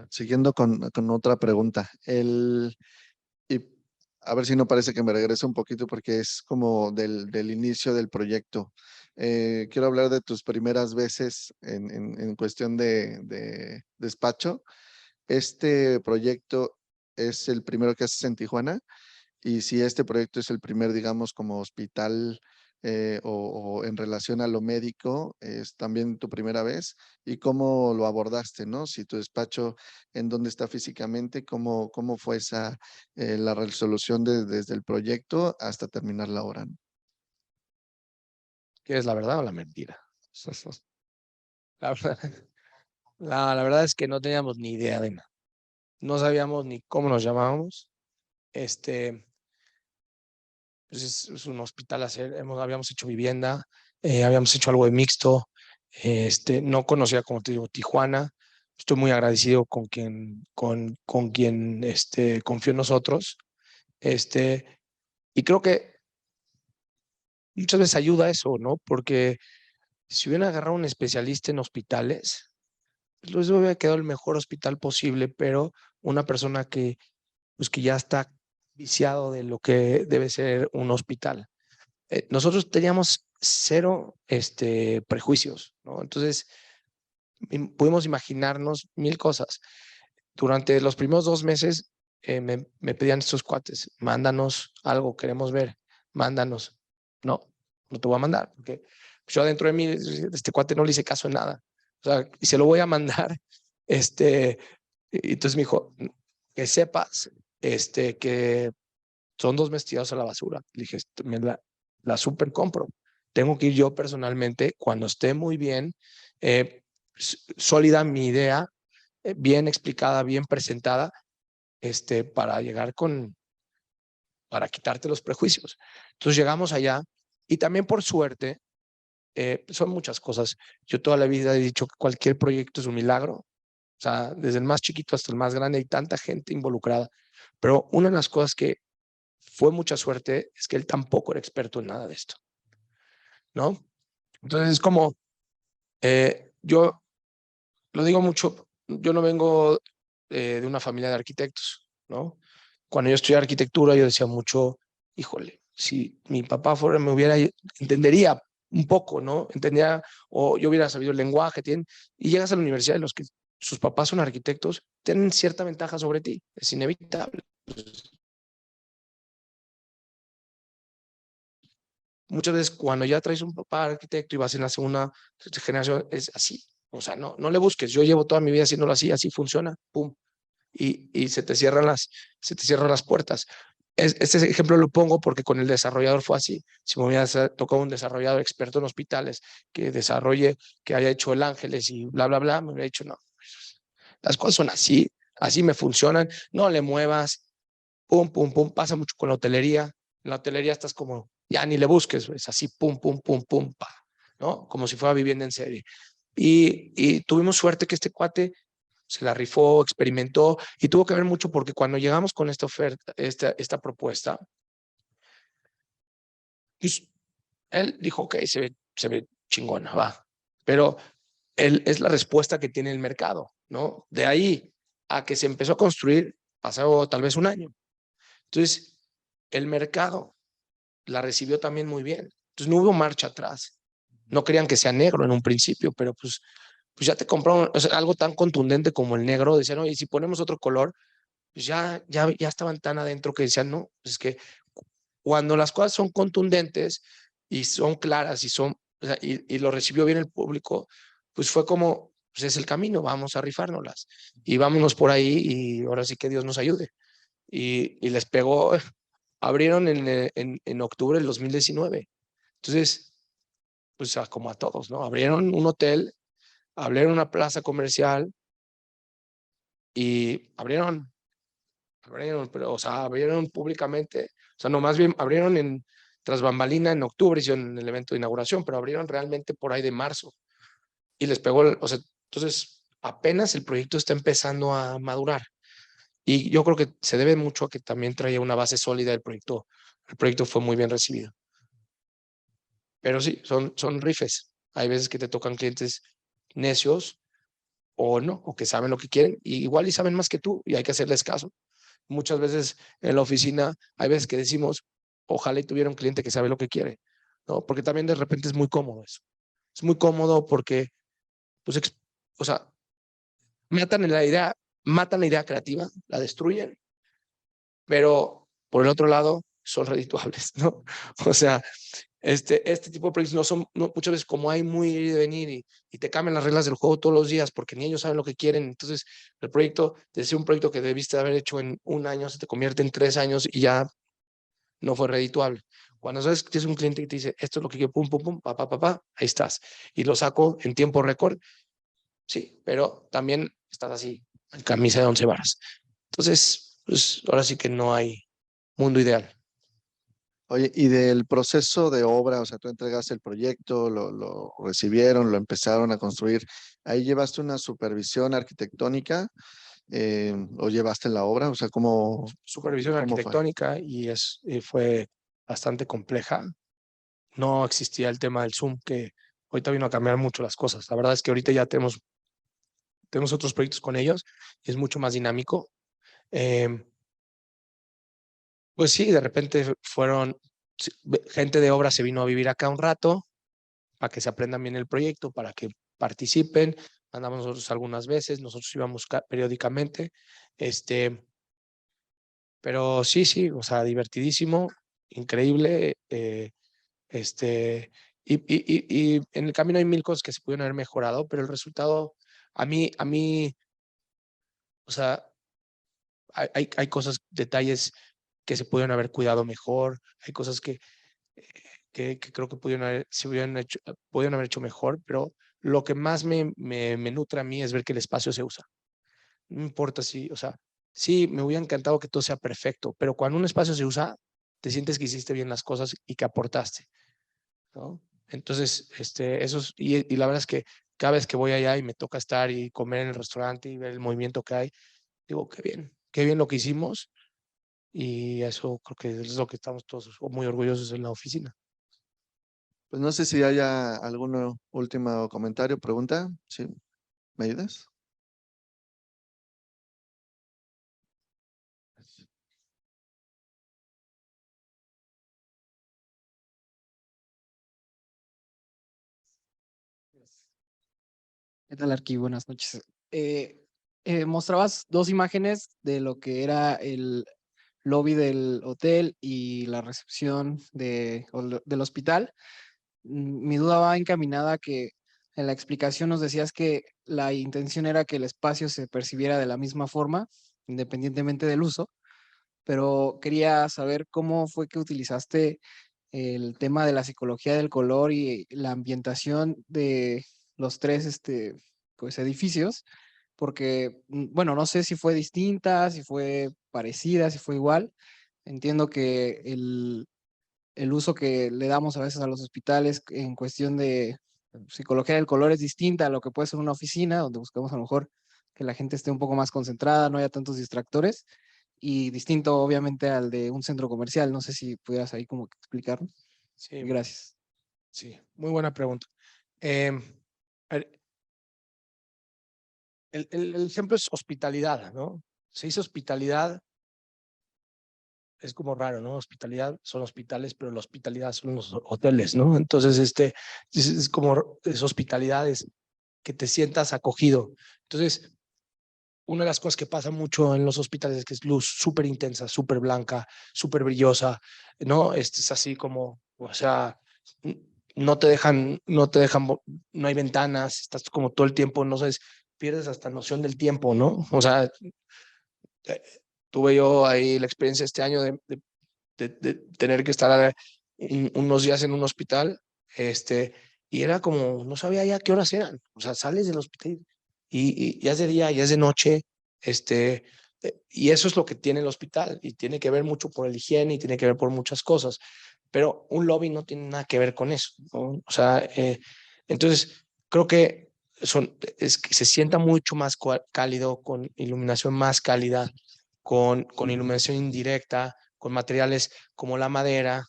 S2: Siguiendo con otra pregunta. Y a ver si no parece que me regrese un poquito porque es como del inicio del proyecto. Quiero hablar de tus primeras veces en cuestión de despacho. Este proyecto es el primero que haces en Tijuana y si este proyecto es el primer, digamos, como hospital o en relación a lo médico, es también tu primera vez y cómo lo abordaste, ¿no? Si tu despacho, en dónde está físicamente, cómo fue la resolución desde el proyecto hasta terminar la obra, ¿no?
S3: ¿Qué es la verdad o la mentira? La verdad, la verdad es que no teníamos ni idea de nada. No sabíamos ni cómo nos llamábamos. pues es un hospital habíamos hecho vivienda, habíamos hecho algo de mixto, no conocía, como te digo, Tijuana. Estoy muy agradecido con quien confió en nosotros. Y creo que muchas veces ayuda eso, ¿no? Porque si hubieran agarrado un especialista en hospitales, pues les hubiera quedado el mejor hospital posible, pero una persona pues que ya está viciado de lo que debe ser un hospital. Nosotros teníamos cero prejuicios, ¿no? Entonces, pudimos imaginarnos mil cosas. Durante los primeros 2 meses me pedían estos cuates, mándanos algo, queremos ver, mándanos. No, no te voy a mandar, porque yo dentro de mí, este cuate no le hice caso en nada. O sea, y se lo voy a mandar. Y entonces me dijo, que sepas que son 2 meses tirados a la basura. Le dije, la super compro. Tengo que ir yo personalmente cuando esté muy bien, sólida mi idea, bien explicada, bien presentada, para llegar para quitarte los prejuicios. Entonces llegamos allá y también por suerte, son muchas cosas. Yo toda la vida he dicho que cualquier proyecto es un milagro. O sea, desde el más chiquito hasta el más grande hay tanta gente involucrada. Pero una de las cosas que fue mucha suerte es que él tampoco era experto en nada de esto, ¿no? Entonces es como, yo lo digo mucho, yo no vengo de una familia de arquitectos, ¿no? Cuando yo estudié arquitectura yo decía mucho, híjole, si mi papá fuera, entendería un poco, ¿no? Entendería, o yo hubiera sabido el lenguaje, y llegas a la universidad y los que sus papás son arquitectos, tienen cierta ventaja sobre ti, es inevitable. Muchas veces cuando ya traes un papá arquitecto y vas en la segunda generación, es así. O sea, no le busques. Yo llevo toda mi vida haciéndolo así, así funciona, pum. Y se te cierran las puertas. Este ejemplo lo pongo porque con el desarrollador fue así. Si me hubiera tocado un desarrollador experto en hospitales que desarrolle, que haya hecho el Ángeles y bla, bla, bla, me hubiera dicho, no, las cosas son así, así me funcionan, no le muevas, pum, pum, pum, pasa mucho con la hotelería. En la hotelería estás como, ya ni le busques, es así, pum, pum, pum, pum, pa, ¿no? Como si fuera vivienda en serie. Y tuvimos suerte que este cuate se la rifó, experimentó y tuvo que ver mucho porque cuando llegamos con esta oferta, esta propuesta, pues él dijo, ok, se ve chingona, va. Pero él es la respuesta que tiene el mercado, ¿no? De ahí a que se empezó a construir, pasó tal vez un año. Entonces, el mercado la recibió también muy bien. Entonces, no hubo marcha atrás. No querían que sea negro en un principio, pero pues ya te compraron, o sea, algo tan contundente como el negro. Decían, oye, si ponemos otro color, pues ya estaban tan adentro que decían, no, pues es que cuando las cosas son contundentes y son claras o sea, y lo recibió bien el público, pues fue como, pues es el camino, vamos a rifárnoslas y vámonos por ahí y ahora sí que Dios nos ayude. Y les pegó, abrieron en octubre del 2019. Entonces, pues como a todos, ¿no? Abrieron un hotel, abrieron una plaza comercial y pero, o sea, abrieron públicamente, o sea, no, más bien abrieron tras bambalina en octubre, hicieron el evento de inauguración, pero abrieron realmente por ahí de marzo y les pegó, o sea, entonces apenas el proyecto está empezando a madurar y yo creo que se debe mucho a que también traía una base sólida del proyecto. El proyecto fue muy bien recibido. Pero sí, son rifes. Hay veces que te tocan clientes necios o no, o que saben lo que quieren, y igual y saben más que tú y hay que hacerles caso. Muchas veces en la oficina hay veces que decimos, ojalá y tuviera un cliente que sabe lo que quiere, ¿no? Porque también de repente es muy cómodo eso. Es muy cómodo porque, pues, o sea, matan la idea creativa, la destruyen, pero por el otro lado son redituables, ¿no? O sea, este tipo de proyectos no son, muchas veces como hay muy ir y venir y te cambian las reglas del juego todos los días porque ni ellos saben lo que quieren. Entonces, el proyecto, desde un proyecto que debiste haber hecho en un año, se te convierte en 3 años y ya no fue redituable. Cuando sabes que tienes un cliente que te dice, esto es lo que quiero, pum, pum, pum, ahí estás. Y lo saco en tiempo récord, sí, pero también estás así, en camisa de 11 varas. Entonces, pues ahora sí que no hay mundo ideal.
S2: Oye, y del proceso de obra, o sea, tú entregaste el proyecto, lo recibieron, lo empezaron a construir. ¿Ahí llevaste una supervisión arquitectónica o llevaste la obra? O sea,
S3: Supervisión
S2: cómo fue?
S3: arquitectónica y fue bastante compleja. No existía el tema del Zoom, que ahorita vino a cambiar mucho las cosas. La verdad es que ahorita ya tenemos otros proyectos con ellos y es mucho más dinámico. Em, Pues sí, de repente gente de obra se vino a vivir acá un rato para que se aprendan bien el proyecto, para que participen. Andamos nosotros algunas veces, nosotros íbamos periódicamente. Este, pero sí, sí, o sea, divertidísimo, increíble. Y en el camino hay mil cosas que se pudieron haber mejorado, pero el resultado, a mí, o sea, hay cosas, detalles que se pudieron haber cuidado mejor, hay cosas que creo que pudieron haber hecho mejor, pero lo que más me nutre a mí es ver que el espacio se usa. No importa si, o sea, sí, me hubiera encantado que todo sea perfecto, pero cuando un espacio se usa, te sientes que hiciste bien las cosas y que aportaste, ¿no? Entonces, y la verdad es que cada vez que voy allá y me toca estar y comer en el restaurante y ver el movimiento que hay, digo, qué bien lo que hicimos y eso creo que es lo que estamos todos muy orgullosos en la oficina.
S2: Pues no sé si haya algún último comentario, pregunta. ¿Sí? ¿Me ayudas?
S6: ¿Qué tal, Arqui? Buenas noches. Mostrabas dos imágenes de lo que era el lobby del hotel y la recepción del hospital. Mi duda va encaminada a que en la explicación nos decías que la intención era que el espacio se percibiera de la misma forma, independientemente del uso, pero quería saber cómo fue que utilizaste el tema de la psicología del color y la ambientación de los tres pues, edificios, porque, bueno, no sé si fue distinta, si fue parecida, si fue igual. Entiendo que el uso que le damos a veces a los hospitales en cuestión de psicología del color es distinta a lo que puede ser una oficina, donde buscamos a lo mejor que la gente esté un poco más concentrada, no haya tantos distractores, y distinto obviamente al de un centro comercial. No sé si pudieras ahí como que explicarnos.
S3: Sí,
S6: Gracias.
S3: sí, muy buena pregunta. Em, a ver, el ejemplo es hospitalidad, ¿no? Se dice hospitalidad, es como raro, ¿no? Hospitalidad son hospitales, pero la hospitalidad son los hoteles, ¿no? Entonces, es como, es hospitalidad, es que te sientas acogido. Entonces, una de las cosas que pasa mucho en los hospitales es que es luz súper intensa, súper blanca, súper brillosa, ¿no? Es así como, o sea, no hay ventanas, estás como todo el tiempo, no sabes, pierdes hasta noción del tiempo, ¿no? O sea, eh, tuve yo ahí la experiencia este año de tener que estar unos días en un hospital, y era como, no sabía ya qué horas eran, o sea, sales del hospital y ya es de día, ya es de noche, y eso es lo que tiene el hospital y tiene que ver mucho por el higiene y tiene que ver por muchas cosas, pero un lobby no tiene nada que ver con eso, ¿no? O sea, entonces creo que es que se sienta mucho más cálido, con iluminación más cálida, con iluminación indirecta, con materiales como la madera,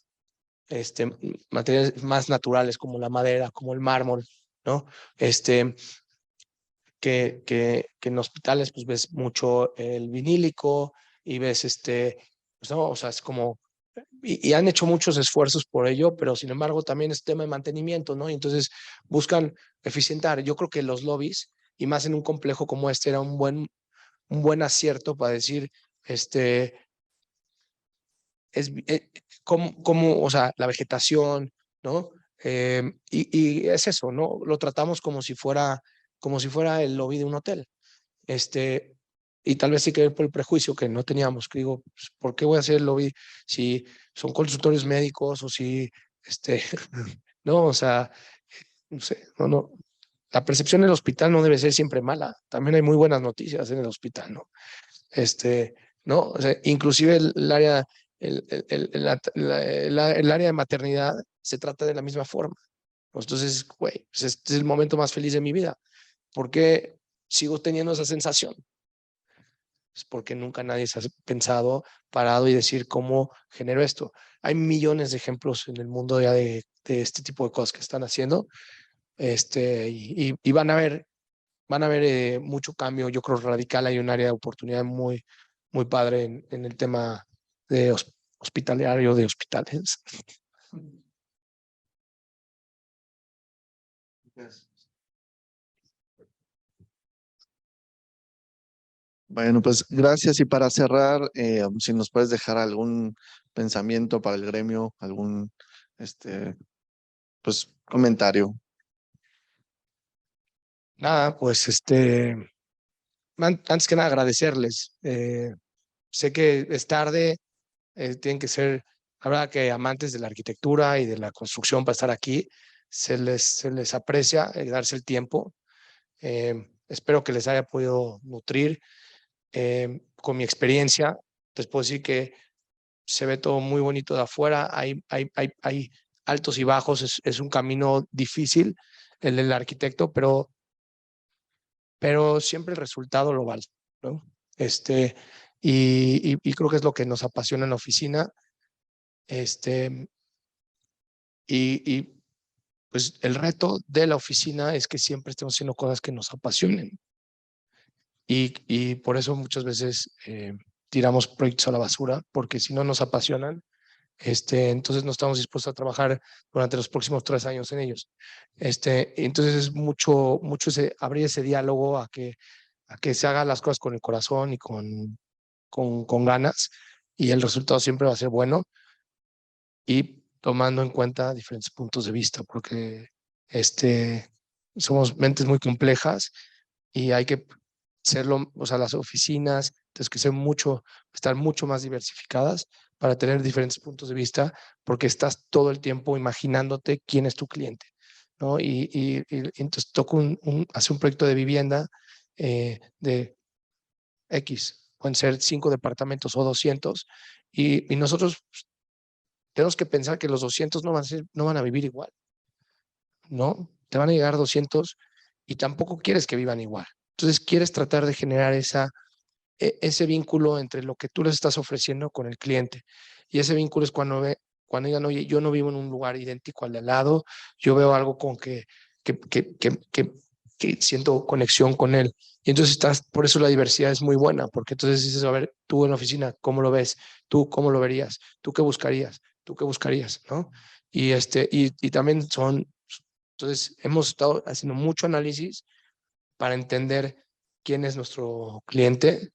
S3: materiales más naturales como la madera, como el mármol, ¿no? Que en hospitales pues ves mucho el vinílico y ves pues, no, o sea, es como, y han hecho muchos esfuerzos por ello, pero sin embargo también es tema de mantenimiento, ¿no? Y entonces buscan eficientar. Yo creo que los lobbies, y más en un complejo como este, era un buen acierto para decir, es, o sea, la vegetación, ¿no? Y es eso, ¿no? Lo tratamos como si fuera el lobby de un hotel. Este, y tal vez sí que ver por el prejuicio que no teníamos, que digo, pues, ¿por qué voy a hacer el lobby si son consultorios médicos o si, no, o sea, no sé, no. La percepción del hospital no debe ser siempre mala. También hay muy buenas noticias en el hospital, ¿no? ¿No? O sea, inclusive el área el área de maternidad se trata de la misma forma. Pues entonces, güey, pues este es el momento más feliz de mi vida. ¿Por qué sigo teniendo esa sensación? Es porque nunca nadie se ha pensado, parado y decir cómo genero esto. Hay millones de ejemplos en el mundo ya de este tipo de cosas que están haciendo, y van a ver mucho cambio, yo creo radical. Hay un área de oportunidad muy, muy padre en el tema de hospitalario, de hospitales.
S2: Bueno, pues gracias. Y para cerrar, si nos puedes dejar algún pensamiento para el gremio, algún pues comentario.
S3: Nada, pues antes que nada agradecerles. Sé que es tarde, tienen que ser, la verdad que amantes de la arquitectura y de la construcción para estar aquí, se les aprecia darse el tiempo. Espero que les haya podido nutrir con mi experiencia. Les puedo decir que se ve todo muy bonito de afuera, hay altos y bajos, es un camino difícil el del arquitecto, pero siempre el resultado lo vale, ¿no? Y creo que es lo que nos apasiona en la oficina. Y pues el reto de la oficina es que siempre estemos haciendo cosas que nos apasionen. Y por eso muchas veces tiramos proyectos a la basura, porque si no nos apasionan, entonces no estamos dispuestos a trabajar durante los próximos 3 años en ellos. Entonces es mucho abrir ese diálogo a que se hagan las cosas con el corazón y con ganas, y el resultado siempre va a ser bueno, y tomando en cuenta diferentes puntos de vista, porque somos mentes muy complejas y hay que serlo, o sea, las oficinas tienes que estar mucho más diversificadas para tener diferentes puntos de vista, porque estás todo el tiempo imaginándote quién es tu cliente, ¿no? Y entonces toca hacer un proyecto de vivienda de X, pueden ser 5 departamentos o 200, y nosotros tenemos que pensar que los 200 no van a vivir igual, ¿no? Te van a llegar 200 y tampoco quieres que vivan igual. Entonces quieres tratar de generar ese vínculo entre lo que tú les estás ofreciendo con el cliente. Y ese vínculo es cuando digan, oye, yo no vivo en un lugar idéntico al de al lado, yo veo algo con que siento conexión con él. Y entonces por eso la diversidad es muy buena, porque entonces dices, a ver, tú en la oficina, ¿cómo lo ves? ¿Tú cómo lo verías? ¿Tú qué buscarías? ¿Tú qué buscarías? ¿No? Y también entonces hemos estado haciendo mucho análisis para entender quién es nuestro cliente,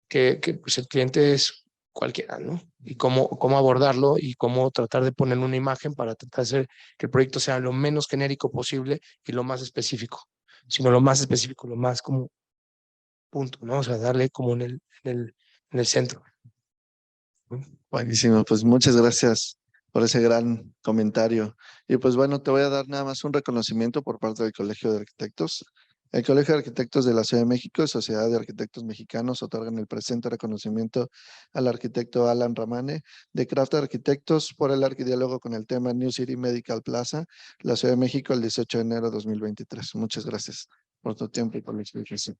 S3: que pues el cliente es cualquiera, ¿no? Y cómo abordarlo y cómo tratar de poner una imagen para tratar de hacer que el proyecto sea lo menos genérico posible y lo más específico, sino lo más específico, lo más como punto, ¿no? O sea, darle como en el centro.
S2: Buenísimo, pues muchas gracias por ese gran comentario. Y pues bueno, te voy a dar nada más un reconocimiento por parte del Colegio de Arquitectos. El Colegio de Arquitectos de la Ciudad de México y Sociedad de Arquitectos Mexicanos otorgan el presente reconocimiento al arquitecto Alan Ramane de Craft Arquitectos por el arquidiálogo con el tema New City Medical Plaza, la Ciudad de México, el 18 de enero de 2023. Muchas gracias por tu tiempo y por la explicación.